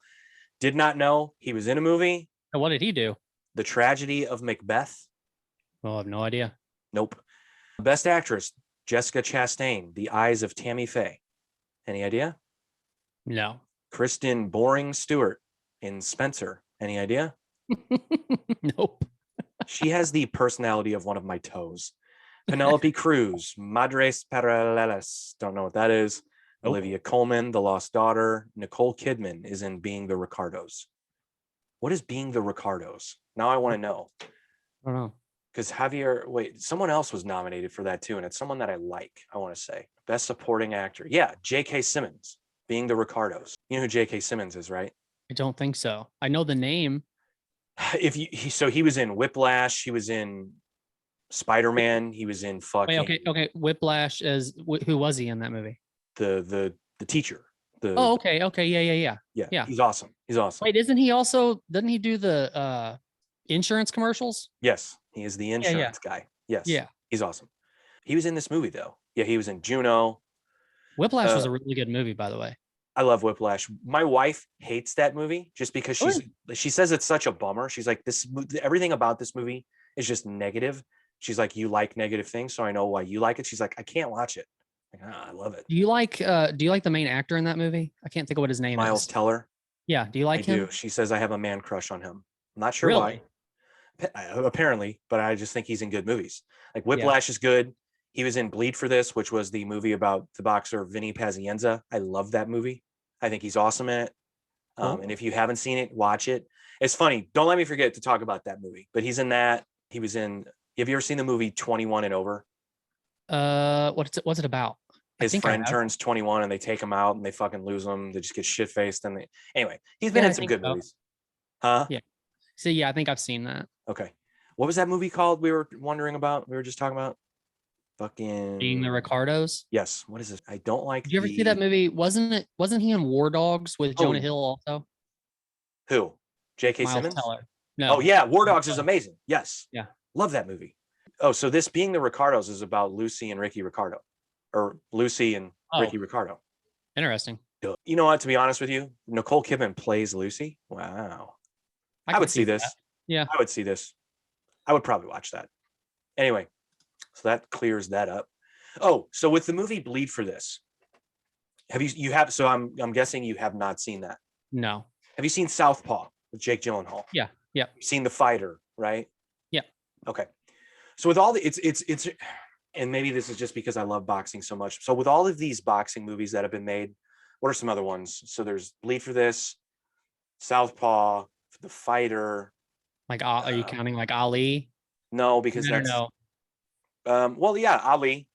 did not know he was in a movie.
And what did he do?
The Tragedy of Macbeth.
Well, I have no idea.
Nope. Best Actress, Jessica Chastain, The Eyes of Tammy Faye. Any idea?
No.
Kristen Boring Stewart in Spencer. Any idea?
Nope.
She has the personality of one of my toes. Penelope Cruz, Madres Paralelas. Don't know what that is.
Nope.
Olivia Colman, The Lost Daughter. Nicole Kidman is in Being the Ricardos. What is Being the Ricardos? Now I want to know.
I don't know.
Because someone else was nominated for that too. And it's someone that I like, I want to say. Best Supporting Actor. Yeah, J.K. Simmons, Being the Ricardos. You know who J.K. Simmons is, right?
I don't think so. I know the name.
He was in Whiplash. He was in Spider-Man. He was in fucking...
Wait, okay. Whiplash who was he in that movie?
The teacher.
Okay. Yeah.
He's awesome.
Wait, doesn't he do the insurance commercials?
Yes, he is the insurance guy. Yes.
Yeah.
He's awesome. He was in this movie though. Yeah, he was in Juno.
Whiplash was a really good movie, by the way.
I love Whiplash. My wife hates that movie just because she says it's such a bummer. She's like, everything about this movie is just negative. She's like, you like negative things, so I know why you like it. She's like, I can't watch it. I love it.
Do you like the main actor in that movie? I can't think of what his name is.
Miles Teller.
Yeah. Do you like
I
him?
do. She says I have a man crush on him. I'm not sure
Really?
why. Apparently, but I just think he's in good movies. Like Whiplash is good. He was in Bleed for This, which was the movie about the boxer Vinny Pazienza. I love that movie. I think he's awesome in it. And if you haven't seen it, watch it. It's funny. Don't let me forget to talk about that movie. But he's in that. He was in. Have you ever seen the movie 21 and Over?
What's it about?
His friend turns 21 and they take him out and they fucking lose him. They just get shit faced. Anyway, he's been in some good movies. Huh?
Yeah. So yeah, I think I've seen that.
Okay. What was that movie called? We were wondering about. We were just talking about
Being the Ricardos.
Yes. What is this? I don't like
Did you ever see that movie? Wasn't he in War Dogs with
Oh,
Jonah Hill also?
who? J.K.
Miles
Simmons?
Teller.
Oh
No.
yeah, War Dogs is amazing. Yes.
Yeah.
Love that movie. Oh, so this Being the Ricardos is about Lucy and Ricky Ricardo, or Lucy and Ricky Ricardo.
Interesting.
You know what? To be honest with you, Nicole Kidman plays Lucy. Wow. I
could
would see this.
that. Yeah.
I would see this. I would probably watch that. Anyway, so that clears that up. Oh, so with the movie Bleed for This, so I'm guessing you have not seen that.
No.
Have you seen Southpaw with Jake Gyllenhaal?
Yeah. Yeah.
You've seen The Fighter, right?
Yeah.
Okay. So with all the it's and maybe this is just because I love boxing so much. So with all of these boxing movies that have been made, what are some other ones? So there's Bleed for This, Southpaw, The Fighter.
Like, are you counting like Ali?
No, because
No.
Well, yeah, Ali.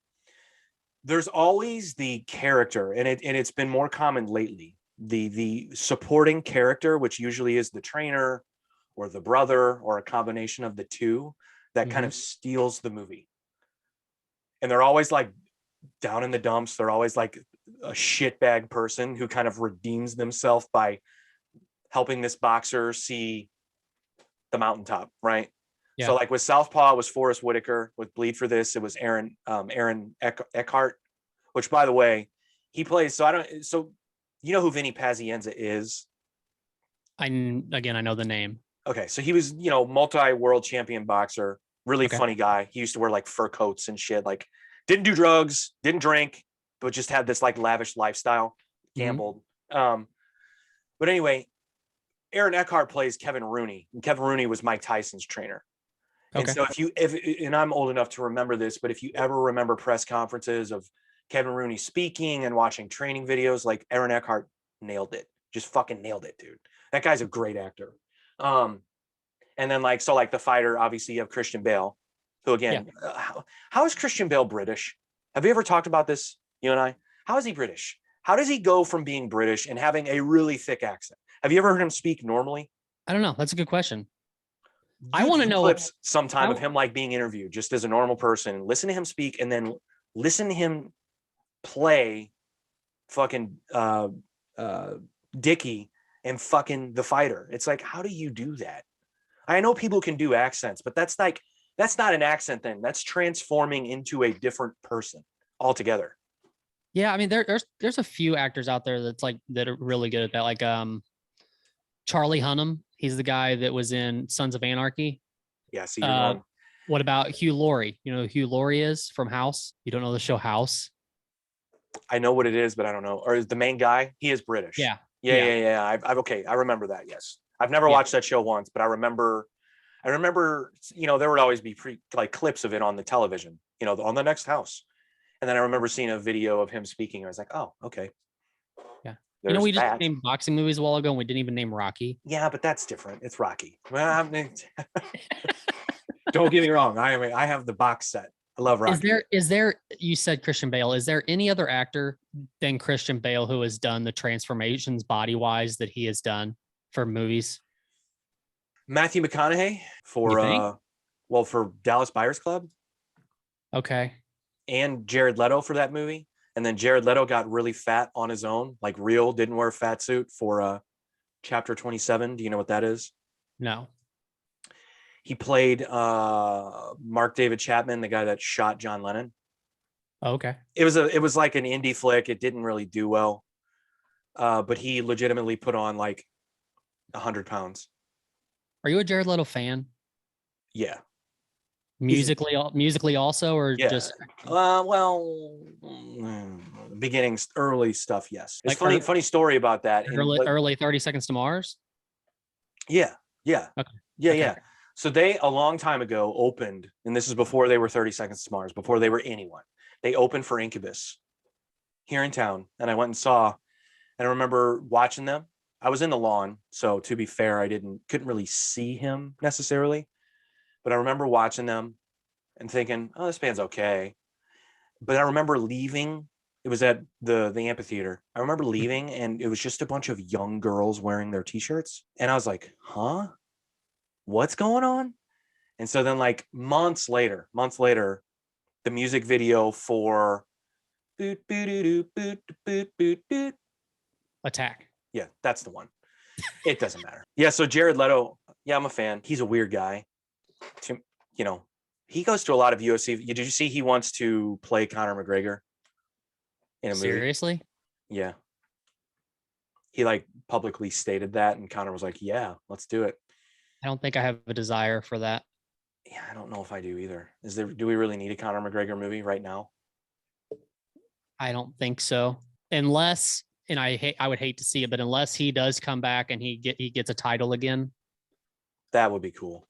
There's always the character, and it's been more common lately. The supporting character, which usually is the trainer or the brother or a combination of the two, that kind of steals the movie. And they're always like down in the dumps. They're always like a shitbag person who kind of redeems themselves by helping this boxer see the mountaintop, right? Yeah. So like with Southpaw, it was Forrest Whitaker. With Bleed for This, it was Aaron Eckhart, which, by the way, he plays. So you know who Vinny Pazienza is?
I know the name.
Okay, so he was, multi-world champion boxer, really funny guy. He used to wear like fur coats and shit. Like, didn't do drugs, didn't drink, but just had this like lavish lifestyle. Gambled. But anyway, Aaron Eckhart plays Kevin Rooney, and Kevin Rooney was Mike Tyson's trainer. And so and I'm old enough to remember this, but if you ever remember press conferences of Kevin Rooney speaking and watching training videos, like Aaron Eckhart nailed it, just fucking nailed it, dude. That guy's a great actor. And then like The Fighter, obviously you have Christian Bale, who again, how is Christian Bale British? Have we ever talked about this, you and I? How is he British? How does he go from being British and having a really thick accent? Have you ever heard him speak normally?
I don't know. That's a good question. I want to know
clips sometime of him like being interviewed just as a normal person. Listen to him speak, and then listen to him play fucking Dickie and fucking The Fighter. It's like, how do you do that? I know people can do accents, but that's not an accent then. That's transforming into a different person altogether.
Yeah, I mean, there's a few actors out there that are really good at that. Like Charlie Hunnam. He's the guy that was in Sons of Anarchy.
Yeah, see,
what about Hugh Laurie? You know who Hugh Laurie is from House? You don't know the show House?
I know what it is, but I don't know. Or is the main guy? He is British.
Yeah.
I remember that. Yes, I've never watched that show once, but I remember. There would always be clips of it on the television. On the next House, and then I remember seeing a video of him speaking. I was like, oh, okay.
Yeah. We just named boxing movies a while ago, and we didn't even name Rocky.
Yeah, but that's different. It's Rocky. Well, don't get me wrong. I have the box set. I love Rocky.
Is there? You said Christian Bale. Is there any other actor than Christian Bale who has done the transformations body wise that he has done for movies?
Matthew McConaughey for Dallas Buyers Club.
Okay.
And Jared Leto for that movie. And then Jared Leto got really fat on his own, like real, didn't wear a fat suit for Chapter 27. Do you know what that is?
No.
He played Mark David Chapman, the guy that shot John Lennon.
Oh, okay.
It was like an indie flick. It didn't really do well. But he legitimately put on like 100 pounds.
Are you a Jared Leto fan?
Yeah.
Musically also, or just
beginnings, early stuff. Yes. It's funny story about that.
Early 30 Seconds to Mars.
Yeah.
Okay.
Yeah. So they, a long time ago, opened, and this is before they were 30 Seconds to Mars, before they were anyone. They opened for Incubus here in town, and I went and saw, and I remember watching them. I was in the lawn, so to be fair, couldn't really see him necessarily, but I remember watching them and thinking, oh, this band's okay. But I remember leaving. It was at the amphitheater. I remember leaving, and it was just a bunch of young girls wearing their t-shirts, and I was like, huh? What's going on? And so then like months later, the music video for boot, boot, boot, boot, boot, boot, boot.
Attack.
Yeah, that's the one. It doesn't matter. Yeah, so Jared Leto, yeah, I'm a fan. He's a weird guy. He goes to a lot of UFC. Did you see he wants to play Conor McGregor in a movie?
Seriously?
Yeah. He like publicly stated that, and Conor was like, yeah, let's do it.
I don't think I have a desire for that.
Yeah, I don't know if I do either. Do we really need a Conor McGregor movie right now?
I don't think so. Unless, and I would hate to see it, but unless he does come back and he gets a title again,
that would be cool.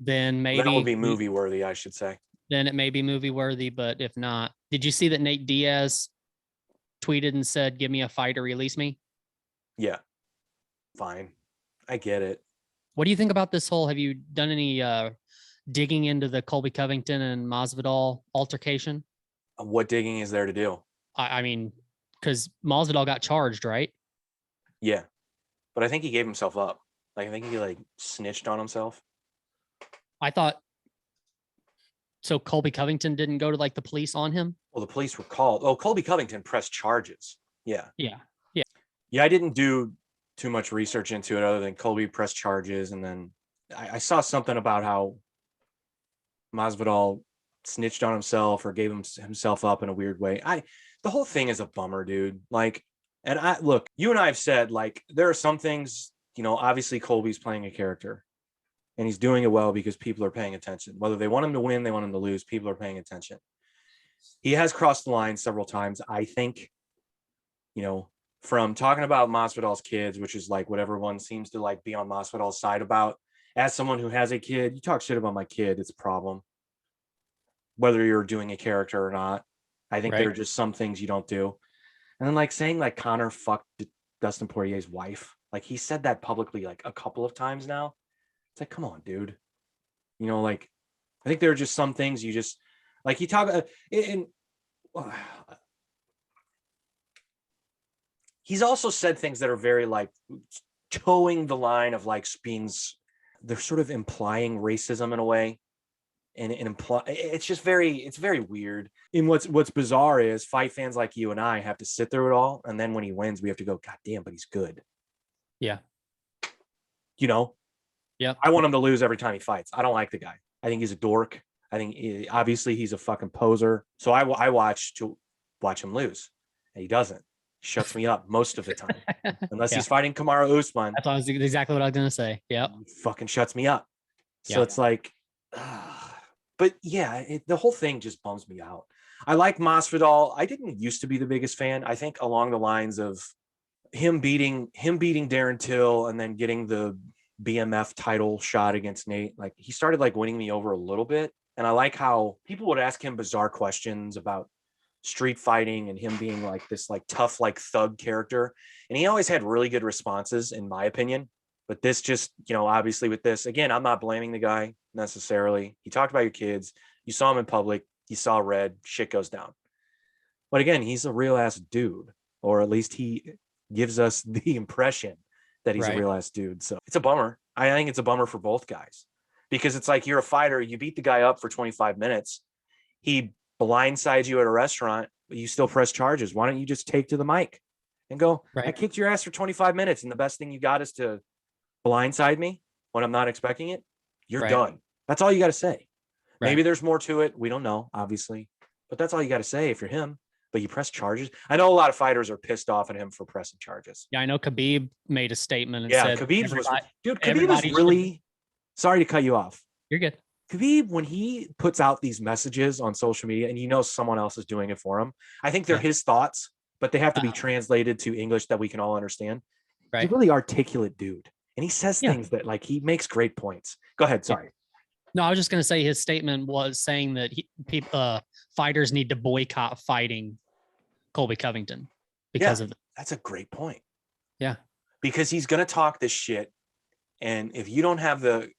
Then maybe
that would be movie worthy, I should say.
Then it may be movie worthy, but if not, did you see that Nate Diaz tweeted and said, "Give me a fight or release me"?
Yeah, fine, I get it.
What do you think about this whole? Have you done any digging into the Colby Covington and Masvidal altercation?
What digging is there to do?
I mean, because Masvidal got charged, right?
Yeah, but I think he gave himself up. Like, I think he like snitched on himself.
I thought so. Colby Covington didn't go to like the police on him.
Well, the police were called. Oh, Colby Covington pressed charges. Yeah.
Yeah.
I didn't do too much research into it other than Colby pressed charges, and then I saw something about how Masvidal snitched on himself or gave himself up in a weird way. The whole thing is a bummer, dude. Like, and look, you and I have said, like, there are some things, obviously Colby's playing a character and he's doing it well because people are paying attention. Whether they want him to win, they want him to lose, people are paying attention. He has crossed the line several times. I think, from talking about Masvidal's kids, which is like what everyone seems to like be on Masvidal's side about. As someone who has a kid, you talk shit about my kid, it's a problem. Whether you're doing a character or not, I think there are just some things you don't do. And then like saying like Conor fucked Dustin Poirier's wife, like he said that publicly like a couple of times now. It's like, come on, dude. Like I think there are just some things you just like. You talk and he's also said things that are very like towing the line of like they're sort of implying racism in a way. And it's just it's very weird. And what's bizarre is fight fans like you and I have to sit through it all. And then when he wins, we have to go, God damn, but he's good.
Yeah.
Yeah. I want him to lose every time he fights. I don't like the guy. I think he's a dork. I think obviously he's a fucking poser. So I watch him lose, and he doesn't. He shuts me up most of the time, unless he's fighting Kamaru Usman.
That's exactly what I was gonna say. Yeah.
Fucking shuts me up. So it's like, but yeah, the whole thing just bums me out. I like Masvidal. I didn't used to be the biggest fan. I think along the lines of him beating Darren Till and then getting the BMF title shot against Nate. Like he started like winning me over a little bit. And I like how people would ask him bizarre questions about street fighting and him being like this like tough, like thug character. And he always had really good responses, in my opinion. But this just, obviously with this, again, I'm not blaming the guy necessarily. He talked about your kids. You saw him in public. You saw red. Shit goes down. But again, he's a real ass dude, or at least he gives us the impression that he's a real ass dude. So it's a bummer. I think it's a bummer for both guys, because it's like you're a fighter. You beat the guy up for 25 minutes. He blindsides you at a restaurant, but you still press charges. Why don't you just take to the mic and go, I kicked your ass for 25 minutes. And the best thing you got is to blindside me when I'm not expecting it. You're done. That's all you got to say. Maybe there's more to it. We don't know, obviously, but that's all you got to say if you're him. But you press charges. I know a lot of fighters are pissed off at him for pressing charges.
Yeah, I know Khabib made a statement and said,
Khabib was really sorry to cut you off.
You're good.
Khabib, when he puts out these messages on social media and someone else is doing it for him, I think they're his thoughts, but they have to be translated to English that we can all understand. He's a really articulate dude. And he says things that like he makes great points. Go ahead. Sorry.
No, I was just going to say his statement was saying that fighters need to boycott fighting Colby Covington because of that.
That's a great point.
Yeah.
Because he's going to talk this shit. And if you don't have the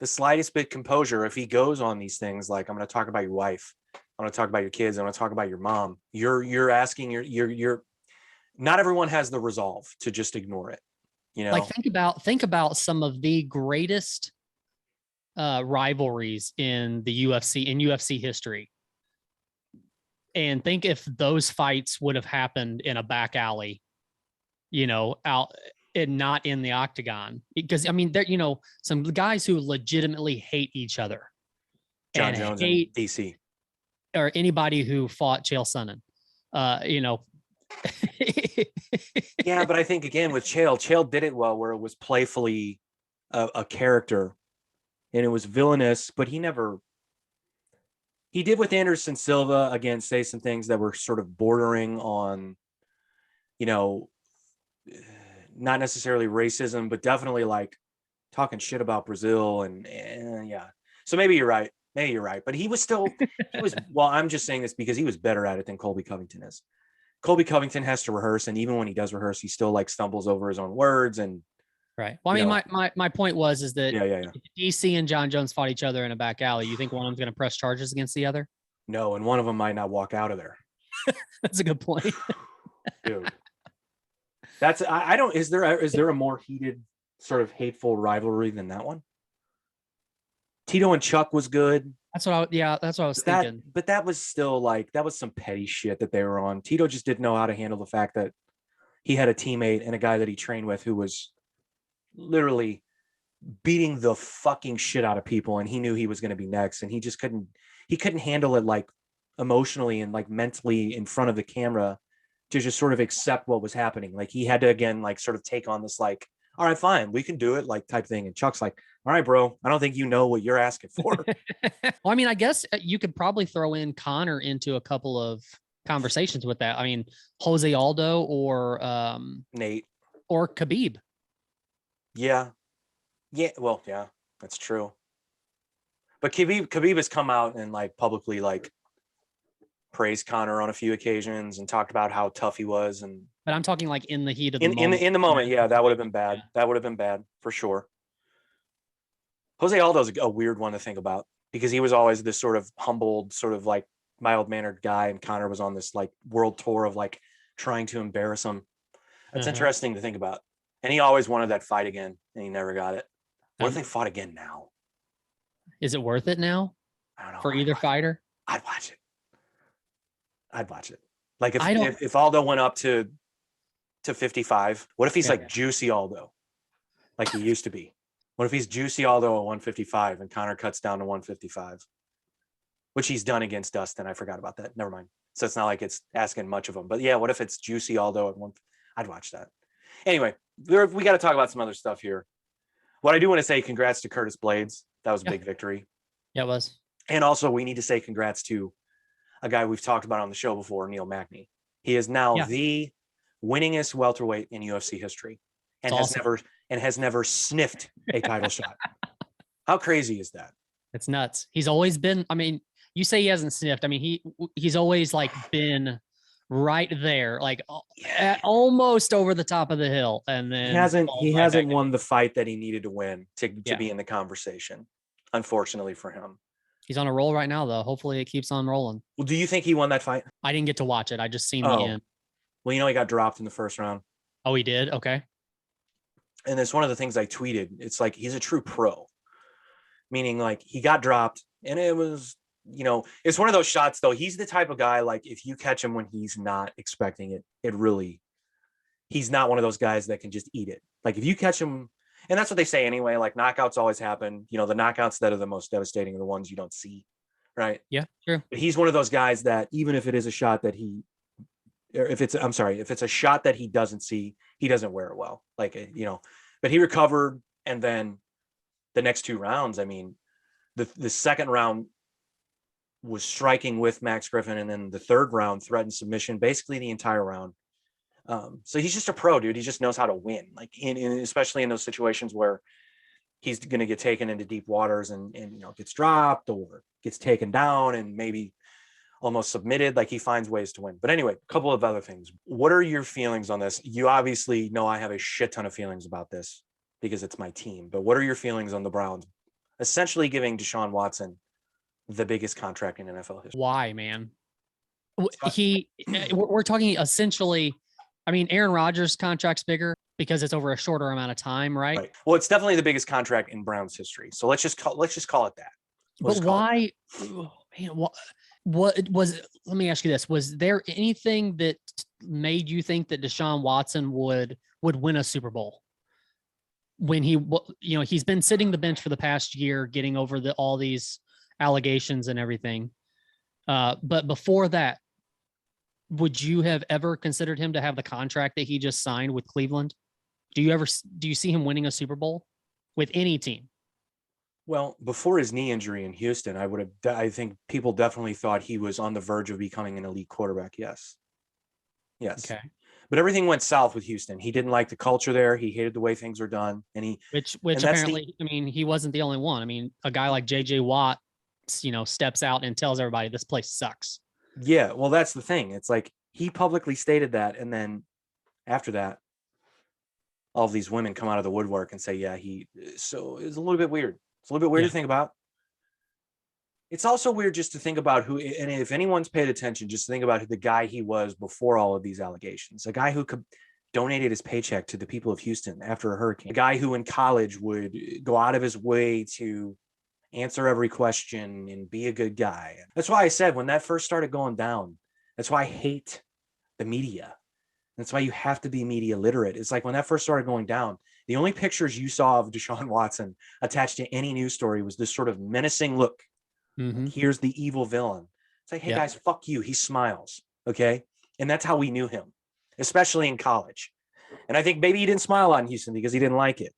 slightest bit composure, if he goes on these things, like I'm going to talk about your wife, I'm going to talk about your kids, I'm going to talk about your mom, you're asking you're not everyone has the resolve to just ignore it.
Like think about some of the greatest rivalries in the UFC history. And think if those fights would have happened in a back alley, out and not in the octagon. Because I mean, there, some guys who legitimately hate each other
John
and
Jones and
hate
DC.
or anybody who fought Chael Sonnen.
Yeah, but I think again with Chael did it well, where it was playfully a character, and it was villainous, but he did with Anderson Silva again say some things that were sort of bordering on, not necessarily racism, but definitely like talking shit about Brazil and yeah. So maybe you're right. But he was well, I'm just saying this because he was better at it than Colby Covington is. Colby Covington has to rehearse, and even when he does rehearse, he still like stumbles over his own words. And
right. Well, I mean, my point is that
yeah.
DC and John Jones fought each other in a back alley. You think one of them's going to press charges against the other?
No, and one of them might not walk out of there.
That's a good point.
Dude. I don't, is there a more heated sort of hateful rivalry than that one? Tito and Chuck was good.
That's what I was thinking.
But that was still like, that was some petty shit that they were on. Tito just didn't know how to handle the fact that he had a teammate and a guy that he trained with who was literally beating the fucking shit out of people, and he knew he was going to be next, and he just couldn't handle it like emotionally and like mentally in front of the camera to just sort of accept what was happening. Like he had to again like sort of take on this like, all right, fine, we can do it, like type thing. And Chuck's like, all right, bro, I don't think you know what you're asking for.
Well, I mean, I guess you could probably throw in Connor into a couple of conversations with that. I mean, Jose Aldo or
Nate
or Khabib.
Yeah. Well, yeah, that's true. But Khabib has come out and like publicly like praised Connor on a few occasions and talked about how tough he was. And
but I'm talking like in the heat of the
moment. In the moment, yeah, that would have been bad. Yeah. That would have been bad for sure. Jose Aldo's a weird one to think about because he was always this sort of humbled, sort of like mild-mannered guy, and Connor was on this like world tour of like trying to embarrass him. That's interesting to think about. And he always wanted that fight again, and he never got it. What if they fought again now?
Is it worth it now?
I don't know.
For either fighter?
I'd watch it. Like if Aldo went up to 55, what if he's like juicy Aldo, like he used to be? What if he's juicy Aldo at 155 and Connor cuts down to 155, which he's done against Dustin? I forgot about that. Never mind. So it's not like it's asking much of him. But yeah, what if it's juicy Aldo at 1? I'd watch that. Anyway, we got to talk about some other stuff here. What I do want to say, congrats to Curtis Blades. That was a big victory.
Yeah, it was.
And also, we need to say congrats to a guy we've talked about on the show before, Neil Magny. He is now the winningest welterweight in UFC history, and has never sniffed a title shot. How crazy is that?
It's nuts. He's always been. I mean, you say he hasn't sniffed. I mean, he's always like been right there, like almost over the top of the hill, and then he hasn't
won the fight that he needed to win to be in the conversation, unfortunately for him.
He's on a roll right now, though. Hopefully it keeps on rolling.
Well, do you think he won that fight?
I didn't get to watch it. I just seen the end.
Well, he got dropped in the first round.
Oh, he did? Okay.
And it's one of the things I tweeted. It's like he's a true pro, meaning like he got dropped, and it was, it's one of those shots though. He's the type of guy, like if you catch him when he's not expecting it, he's not one of those guys that can just eat it. Like if you catch him, and that's what they say anyway, like knockouts always happen. The knockouts that are the most devastating are the ones you don't see. Right.
Yeah, true.
But he's one of those guys that even if it is a shot that if it's a shot that he doesn't see, he doesn't wear it well. Like, but he recovered. And then the next two rounds, I mean, the second round was striking with Max Griffin. And then the third round threatened submission, basically the entire round. So he's just a pro, dude. He just knows how to win, like especially in those situations where he's going to get taken into deep waters and gets dropped or gets taken down and maybe almost submitted. Like he finds ways to win. But anyway, a couple of other things. What are your feelings on this? You obviously know I have a shit ton of feelings about this because it's my team. But what are your feelings on the Browns essentially giving Deshaun Watson the biggest contract in NFL history?
Why, man? We're talking essentially. I mean, Aaron Rodgers' contract's bigger because it's over a shorter amount of time, right?
Well, it's definitely the biggest contract in Browns history. So let's just call it that.
But why? Man, what was, let me ask you this. Was there anything that made you think that Deshaun Watson would win a Super Bowl? When he's been sitting the bench for the past year, getting over all these allegations and everything. But before that, would you have ever considered him to have the contract that he just signed with Cleveland? Do you see him winning a Super Bowl with any team?
Well, before his knee injury in Houston, I think people definitely thought he was on the verge of becoming an elite quarterback. Yes.
Okay.
But everything went south with Houston. He didn't like the culture there. He hated the way things were done.
Which
and
apparently, I mean, he wasn't the only one. I mean, a guy like JJ Watt, steps out and tells everybody this place sucks.
Yeah, well, that's the thing. It's like he publicly stated that, and then after that, all of these women come out of the woodwork and say, yeah, so it's a little bit weird. It's a little bit weird to think about. It's also weird just to think about who, and if anyone's paid attention, just think about who the guy he was before all of these allegations. A guy who donated his paycheck to the people of Houston after a hurricane. A guy who in college would go out of his way to answer every question and be a good guy. That's why I said when that first started going down, that's why I hate the media. That's why you have to be media literate. It's like when that first started going down, the only pictures you saw of Deshaun Watson attached to any news story was this sort of menacing look.
Mm-hmm.
Like, here's the evil villain. It's like, hey guys, fuck you. He smiles. Okay. And that's how we knew him, especially in college. And I think maybe he didn't smile a lot in Houston because he didn't like it.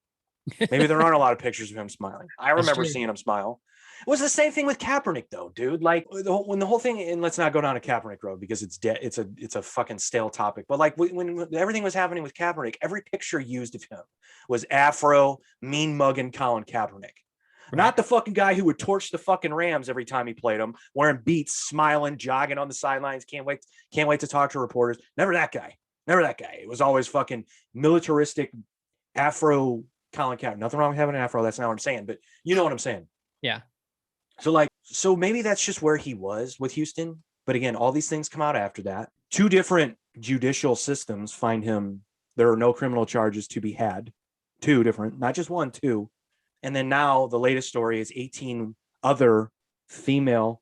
Maybe there aren't a lot of pictures of him smiling. I remember seeing him smile. It was the same thing with Kaepernick, though, dude. Like when the whole thing, and let's not go down a Kaepernick road because it's dead. It's a fucking stale topic. But like when everything was happening with Kaepernick, every picture used of him was Afro, mean mugging Colin Kaepernick. Right. Not the fucking guy who would torch the fucking Rams every time he played them, wearing beats, smiling, jogging on the sidelines. Can't wait to talk to reporters. Never that guy. It was always fucking militaristic Afro Colin Kaepernick. Nothing wrong with having an Afro. That's not what I'm saying. But you know what I'm saying.
Yeah.
So maybe that's just where he was with Houston. But again, all these things come out after that. 2 different judicial systems find him. There are no criminal charges to be had. 2 different, not just 1, 2. And then now the latest story is 18 other female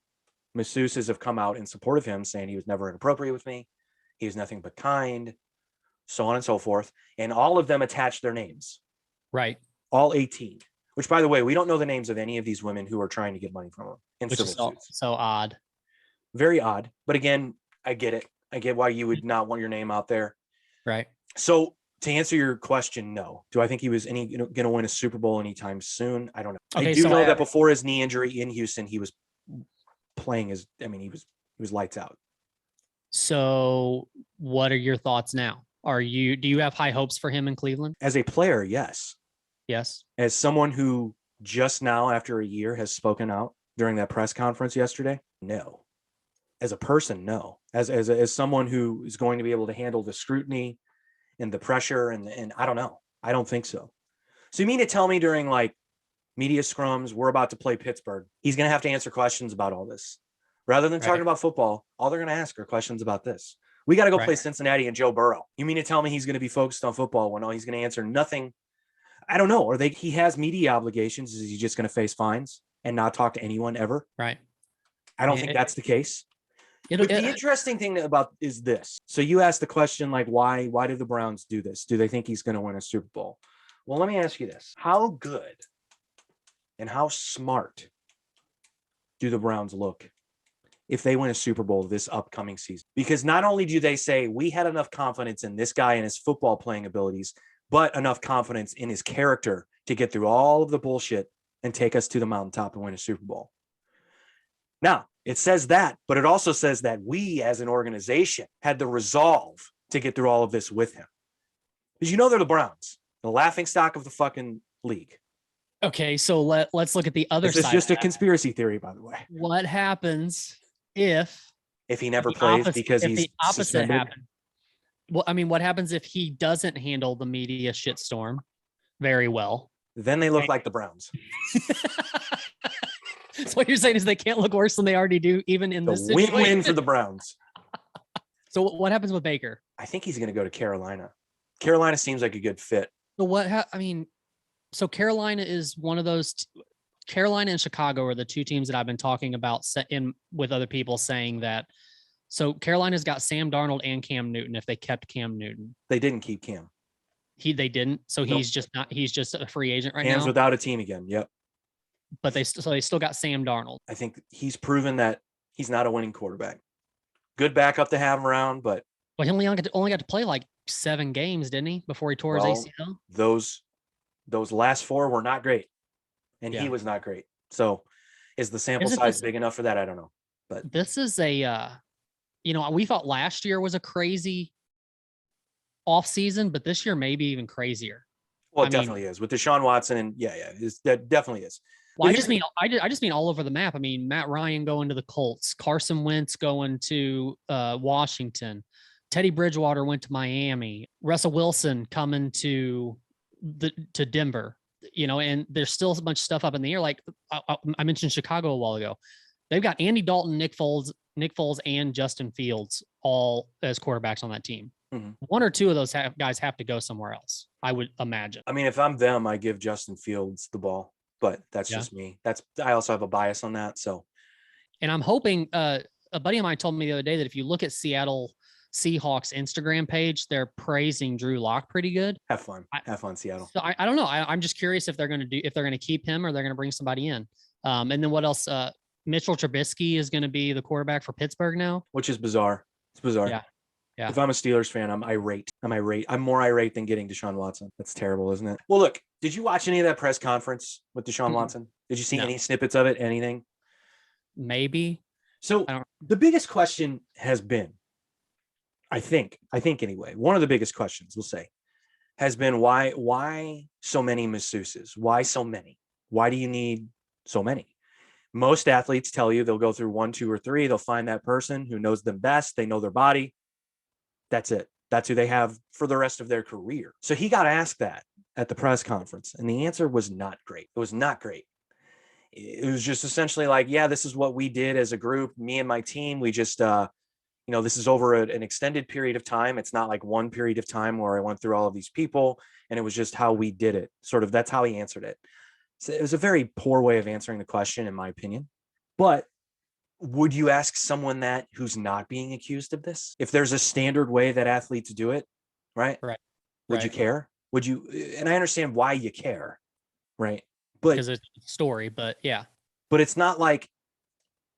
masseuses have come out in support of him, saying he was never inappropriate with me. He was nothing but kind, so on and so forth. And all of them attach their names.
Right.
All 18. Which, by the way, we don't know the names of any of these women who are trying to get money from him in
civil suits. So odd. Very odd.
But again, I get it. I get why you would not want your name out there.
Right.
So to answer your question, no. Do I think he was going to win a Super Bowl anytime soon? I don't know. Okay, I do know that before his knee injury in Houston, he was playing he was lights out.
So what are your thoughts now? Do you have high hopes for him in Cleveland?
As a player, yes.
Yes.
As someone who just now, after a year, has spoken out during that press conference yesterday, no. As a person, no. As someone who is going to be able to handle the scrutiny and the pressure, and I don't know. I don't think so. So you mean to tell me during like media scrums, we're about to play Pittsburgh, he's going to have to answer questions about all this? Rather than talking about football, all they're going to ask are questions about this. We got to go play Cincinnati and Joe Burrow. You mean to tell me he's going to be focused on football when he's going to answer nothing? I don't know. He has media obligations. Is he just going to face fines and not talk to anyone ever?
Right.
I don't think that's the case. But the interesting thing about is this. So you asked the question, like, why do the Browns do this? Do they think he's going to win a Super Bowl? Well, let me ask you this. How good and how smart do the Browns look if they win a Super Bowl this upcoming season? Because not only do they say we had enough confidence in this guy and his football playing abilities, but enough confidence in his character to get through all of the bullshit and take us to the mountaintop and win a Super Bowl. Now, it says that, but it also says that we as an organization had the resolve to get through all of this with him. Because they're the Browns, the laughingstock of the fucking league.
Okay, so let's look at the other side.
It's just a conspiracy theory, by the way.
What happens if
he never plays because he's
the opposite
suspended?
Happen? Well, I mean, what happens if he doesn't handle the media shitstorm very well?
Then they look like the Browns.
So what you're saying is they can't look worse than they already do, even in this situation?
Win-win for the Browns.
So what happens with Baker?
I think he's going to go to Carolina. Carolina seems like a good fit.
So so Carolina is one of those Carolina and Chicago are the two teams that I've been talking about with other people saying that. So Carolina's got Sam Darnold and Cam Newton if they kept Cam Newton.
They didn't keep Cam.
They didn't. So
Nope.
he's just a free agent right
Cam's
now.
without a team again. Yep.
But they still got Sam Darnold.
I think he's proven that he's not a winning quarterback. Good backup to have him around, but
he only got to play like 7 games, didn't he, before he tore his ACL?
Those last 4 were not great, and he was not great. So, is the sample size big enough for that? I don't know. But
this is we thought last year was a crazy off season, but this year maybe even crazier.
Well, it definitely is with Deshaun Watson, and that definitely is.
Well, I just mean all over the map. I mean, Matt Ryan going to the Colts, Carson Wentz going to Washington, Teddy Bridgewater went to Miami, Russell Wilson coming to Denver. And there's still a bunch of stuff up in the air. Like I mentioned Chicago a while ago. They've got Andy Dalton, Nick Foles, and Justin Fields all as quarterbacks on that team. Mm-hmm. 1 or 2 of those guys have to go somewhere else, I would imagine.
I mean, if I'm them, I give Justin Fields the ball. But that's just me. I also have a bias on that. So,
and I'm hoping a buddy of mine told me the other day that if you look at Seattle Seahawks Instagram page, they're praising Drew Lock pretty good.
Have fun, Seattle.
So I don't know. I'm just curious if they're going to keep him or they're going to bring somebody in. And then what else? Mitchell Trubisky is going to be the quarterback for Pittsburgh now,
which is bizarre. It's bizarre.
Yeah.
If I'm a Steelers fan, I'm irate. I'm more irate than getting Deshaun Watson. That's terrible, isn't it? Well, look, did you watch any of that press conference with Deshaun Watson? Did you see any snippets of it? Anything?
Maybe.
So the biggest question has been, I think anyway, one of the biggest questions we'll say has been why so many masseuses? Why so many? Why do you need so many? Most athletes tell you they'll go through 1, 2, or 3. They'll find that person who knows them best. They know their body. That's it. That's who they have for the rest of their career. So he got asked that at the press conference, and the answer was not great. It was not great. It was just essentially like, yeah, this is what we did as a group, me and my team. We just, this is over an extended period of time. It's not like one period of time where I went through all of these people, and it was just how we did it. Sort of, that's how he answered it. So it was a very poor way of answering the question, in my opinion. But would you ask someone that who's not being accused of this? If there's a standard way that athletes do it, right?
Right.
Would you care? Would you? And I understand why you care, right? But
because it's a story, but yeah.
But it's not like,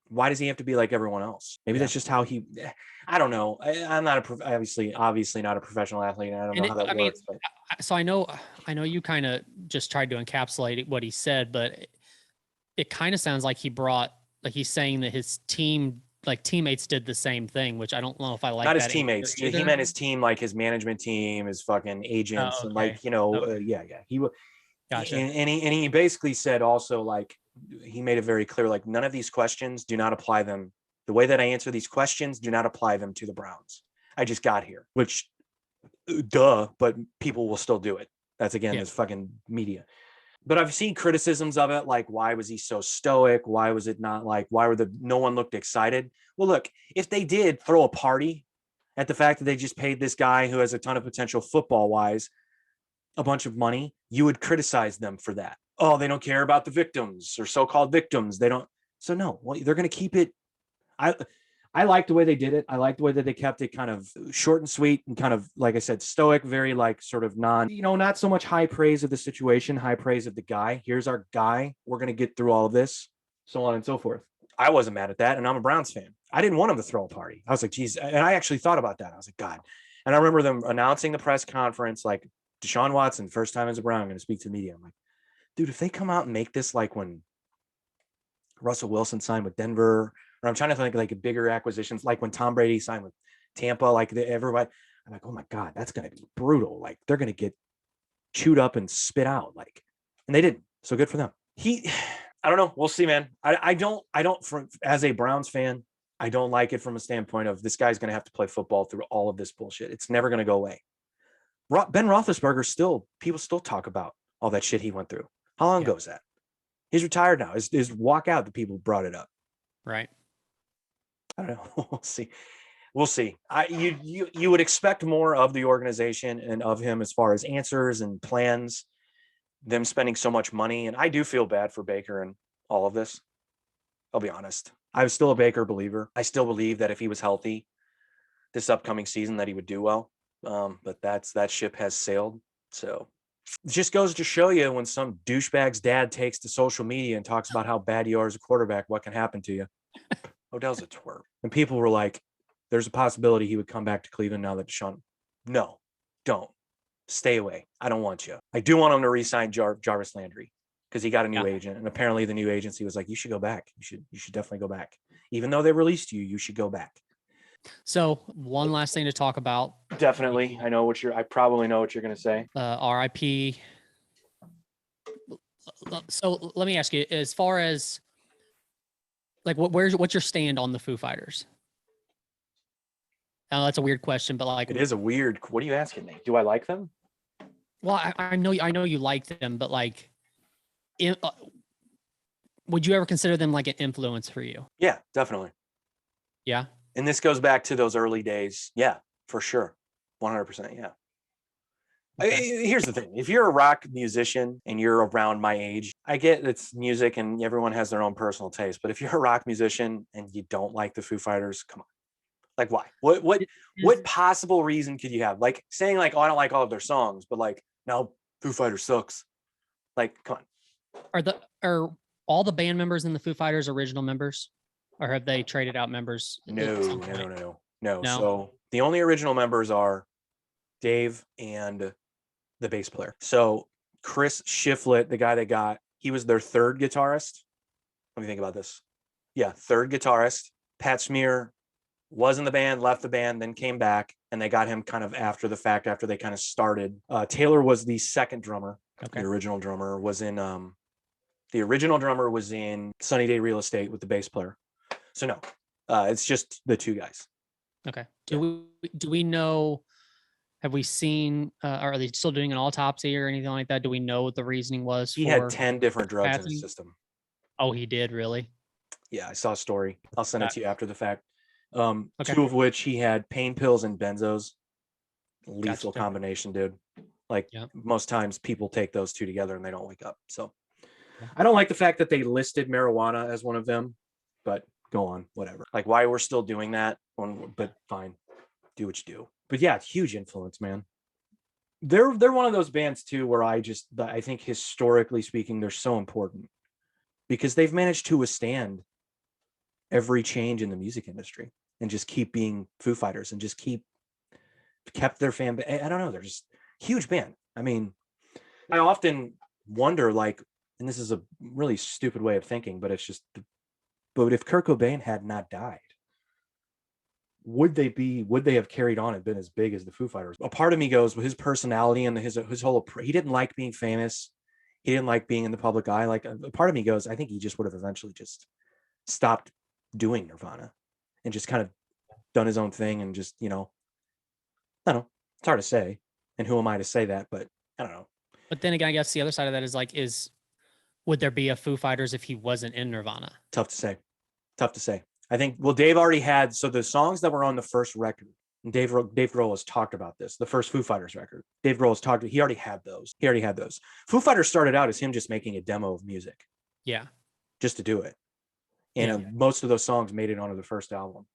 why does he have to be like everyone else? Maybe that's just how he. I don't know. I'm not obviously not a professional athlete. And I don't know how that works. But.
So I know you kind of just tried to encapsulate what he said, but it kind of sounds like he's saying that his teammates did the same thing, which I don't know if I like.
Not his teammates. He meant his team, like his management team, his fucking agents, and He
gotcha.
And he basically said also, like, he made it very clear, like, none of these questions do not apply them. The way that I answer these questions do not apply them to the Browns. I just got here, which, but people will still do it. That's this fucking media. But I've seen criticisms of it, like, why was he so stoic? Why was it not like, no one looked excited? Well, look, if they did throw a party at the fact that they just paid this guy who has a ton of potential football-wise a bunch of money, you would criticize them for that. Oh, they don't care about the victims or so-called victims. They don't. So no, well, they're going to keep it. I like the way they did it. I like the way that they kept it kind of short and sweet and kind of, like I said, stoic, very like sort of not so much high praise of the situation, high praise of the guy. Here's our guy. We're going to get through all of this, so on and so forth. I wasn't mad at that. And I'm a Browns fan. I didn't want him to throw a party. I was like, geez. And I actually thought about that. I was like, God. And I remember them announcing the press conference, like, Deshaun Watson, first time as a Brown, I'm going to speak to the media. I'm like, dude, if they come out and make this like when Russell Wilson signed with Denver, or I'm trying to think like bigger acquisitions, like when Tom Brady signed with Tampa, like everybody, I'm like, oh my God, that's going to be brutal. Like they're going to get chewed up and spit out. Like, and they didn't. So good for them. I don't know. We'll see, man. I don't, as a Browns fan, I don't like it from a standpoint of this guy's going to have to play football through all of this bullshit. It's never going to go away. Ben Roethlisberger people still talk about all that shit he went through. How long ago is that? He's retired now. His walkout, the people brought it up.
Right.
I don't know. We'll see. You would expect more of the organization and of him as far as answers and plans. them spending so much money. And I do feel bad for Baker and all of this. I'll be honest. I'm still a Baker believer. I still believe that if he was healthy this upcoming season that he would do well. But that ship has sailed. So it just goes to show you when some douchebag's dad takes to social media and talks about how bad you are as a quarterback, what can happen to you. Odell's a twerp. And people were like, there's a possibility he would come back to Cleveland now that Deshaun. No, don't. Stay away. I don't want you. I do want him to re-sign Jarvis Landry because he got a new agent. And apparently the new agency was like, you should go back. You should definitely go back. Even though they released you, you should go back.
So one last thing to talk about.
Definitely. I probably know what you're going to say.
RIP. So let me ask you, as far as like, what's your stand on the Foo Fighters? That's a weird question, but like,
it is a weird. What are you asking me? Do I like them?
Well, I know you like them, but like, would you ever consider them like an influence for you?
Yeah, definitely.
Yeah.
And this goes back to those early days. Yeah, for sure. 100%. Yeah. Okay. Here's the thing. If you're a rock musician and you're around my age, I get it's music and everyone has their own personal taste. But if you're a rock musician and you don't like the Foo Fighters, come on. Like, why? What possible reason could you have? Like saying like, oh, I don't like all of their songs, but like, no, Foo Fighters sucks. Like, come on.
Are all the band members in the Foo Fighters original members? Or have they traded out members?
No. So the only original members are Dave and the bass player. So Chris Shiflett, the guy he was their third guitarist. Let me think about this. Yeah, third guitarist. Pat Smear was in the band, left the band, then came back, and they got him kind of after the fact, after they kind of started. Taylor was the second drummer. Okay. The original drummer was in Sunny Day Real Estate with the bass player. So no, it's just the two guys.
Okay. Do we know? Have we seen? Are they still doing an autopsy or anything like that? Do we know what the reasoning was?
He had 10 different drugs in his system.
Oh, he did, really?
Yeah, I saw a story. I'll send it to you after the fact. Okay. 2 of which he had pain pills and benzos. Lethal combination, dude. Like most times people take those two together and they don't wake up. So I don't like the fact that they listed marijuana as one of them, but go on, whatever. Like why we're still doing that, but fine, do what you do. But yeah, huge influence, man. They're one of those bands too where I think historically speaking, they're so important because they've managed to withstand every change in the music industry and just keep being Foo Fighters and just kept their fan. I don't know. They're just huge band. I mean, I often wonder, like, and this is a really stupid way of thinking, but it's just, but if Kurt Cobain had not died, would they have carried on and been as big as the Foo Fighters? A part of me goes with his personality and his whole, he didn't like being famous. He didn't like being in the public eye. Like a part of me goes, I think he just would have eventually just stopped doing Nirvana and just kind of done his own thing and just, I don't know. It's hard to say. And who am I to say that? But I don't know.
But then again, I guess the other side of that is like, would there be a Foo Fighters if he wasn't in Nirvana?
Tough to say. I think, well, Dave already had, so the songs that were on the first record, and Dave Grohl has talked about this, the first Foo Fighters record. Dave Grohl has talked, he already had those. Foo Fighters started out as him just making a demo of music.
Yeah.
Just to do it. And most of those songs made it onto the first album.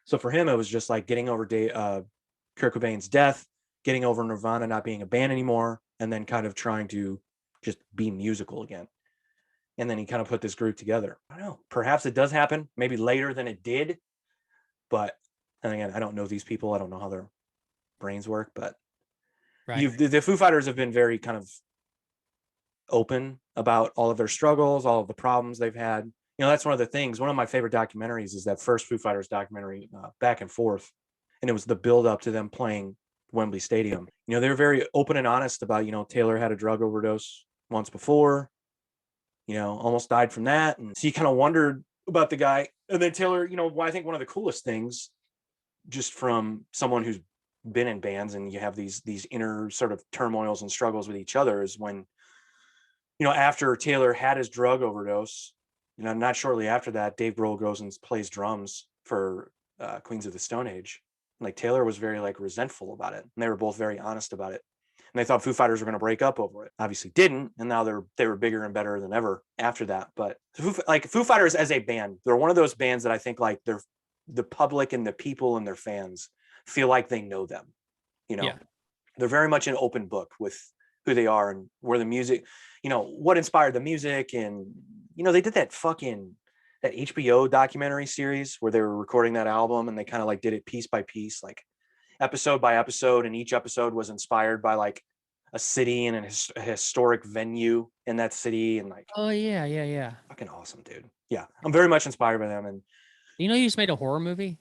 So for him, it was just like getting over Kurt Cobain's death, getting over Nirvana not being a band anymore, and then kind of trying to just be musical again. And then he kind of put this group together. I don't know. Perhaps it does happen, maybe later than it did. But and again, I don't know these people. I don't know how their brains work. But the Foo Fighters have been very kind of open about all of their struggles, all of the problems they've had. That's one of the things. One of my favorite documentaries is that first Foo Fighters documentary, Back and Forth. And it was the build up to them playing Wembley Stadium. They were very open and honest about, Taylor had a drug overdose once before. Almost died from that. And so you kind of wondered about the guy. And then Taylor, I think one of the coolest things, just from someone who's been in bands and you have these inner sort of turmoils and struggles with each other, is when, after Taylor had his drug overdose, not shortly after that, Dave Grohl goes and plays drums for Queens of the Stone Age. Like Taylor was very like resentful about it. And they were both very honest about it. And they thought Foo Fighters were going to break up over it. Obviously didn't, and now they were bigger and better than ever after that. But Foo Fighters as a band, they're one of those bands that I think like they're the public and the people and their fans feel like they know them.
Yeah.
They're very much an open book with who they are and where the music, what inspired the music. And they did that HBO documentary series where they were recording that album, and they kind of like did it piece by piece, like episode by episode, and each episode was inspired by like a city and a historic venue in that city. And like,
oh yeah,
fucking awesome, dude. Yeah, I'm very much inspired by them. And
you just made a horror movie?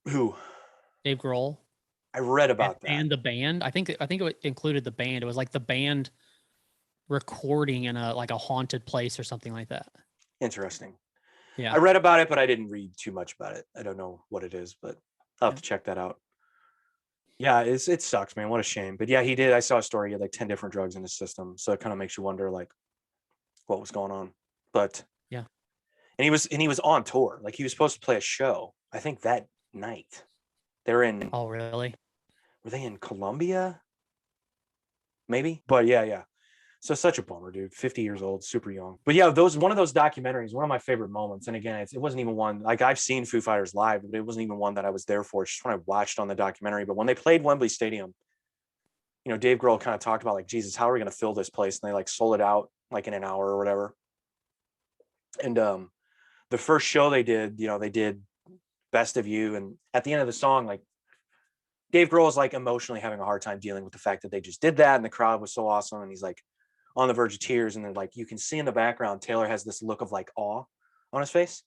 who?
Dave Grohl.
I read about that.
And the band. I think it included the band. It was like the band recording in a haunted place or something like that.
Interesting.
Yeah,
I read about it, but I didn't read too much about it. I don't know what it is, but I'll have to check that out. Yeah, it sucks, man. What a shame. But yeah, he did. I saw a story. He had like 10 different drugs in his system. So it kind of makes you wonder like what was going on. But
yeah.
And he was on tour. Like he was supposed to play a show, I think that night. They're in
Oh, really?
Were they in Colombia? Maybe. But yeah. So such a bummer, dude. 50 years old, super young. But yeah, one of those documentaries, one of my favorite moments. And again, it wasn't even one like I've seen Foo Fighters live, but it wasn't even one that I was there for. It's just when I watched on the documentary. But when they played Wembley Stadium, Dave Grohl kind of talked about like, Jesus, how are we going to fill this place? And they like sold it out like in an hour or whatever. And the first show they did, they did Best of You. And at the end of the song, like Dave Grohl is like emotionally having a hard time dealing with the fact that they just did that. And the crowd was so awesome. And he's like on the verge of tears. And then like, you can see in the background, Taylor has this look of like awe on his face.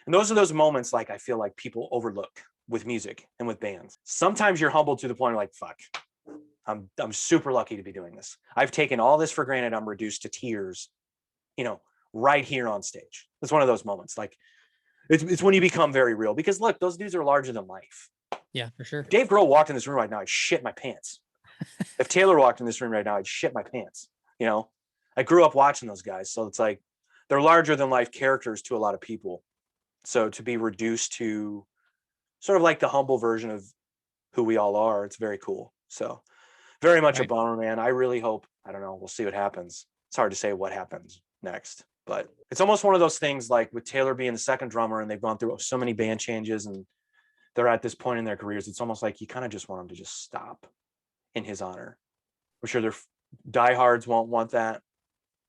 And those are those moments like I feel like people overlook with music and with bands. Sometimes you're humbled to the point of like, fuck, I'm super lucky to be doing this. I've taken all this for granted. I'm reduced to tears, right here on stage. It's one of those moments. Like it's when you become very real, because look, those dudes are larger than life.
Yeah, for sure.
If Dave Grohl walked in this room right now, I'd shit my pants. If Taylor walked in this room right now, I'd shit my pants. I grew up watching those guys. So it's like, they're larger than life characters to a lot of people. So to be reduced to sort of like the humble version of who we all are, it's very cool. So very much a bummer, man. I really hope, I don't know, we'll see what happens. It's hard to say what happens next, but it's almost one of those things like with Taylor being the second drummer and they've gone through so many band changes and they're at this point in their careers. It's almost like you kind of just want them to just stop in his honor. I'm sure their diehards won't want that,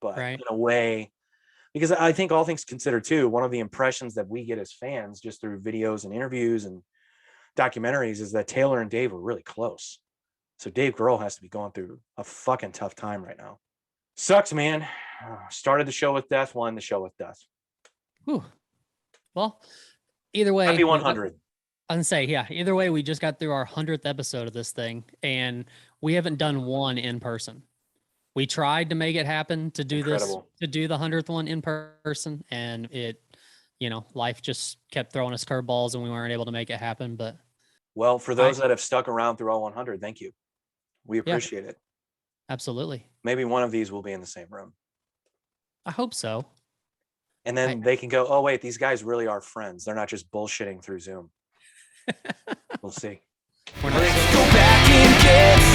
but in a way, because I think all things considered too, one of the impressions that we get as fans just through videos and interviews and documentaries is that Taylor and Dave were really close. So Dave Grohl has to be going through a fucking tough time right now. Sucks, man. Started the show with death, won the show with death.
Whew. Well, either way,
happy 100.
I can say, yeah, either way, we just got through our 100th episode of this thing and we haven't done one in person. We tried to make it happen to do the 100th one in person, and it, life just kept throwing us curveballs and we weren't able to make it happen. But
well, for those that have stuck around through all 100, thank you. We appreciate it.
Absolutely.
Maybe one of these will be in the same room. I
hope so.
And then they can go, oh, wait, these guys really are friends. They're not just bullshitting through Zoom. We'll see.
We're not
Let's go back and get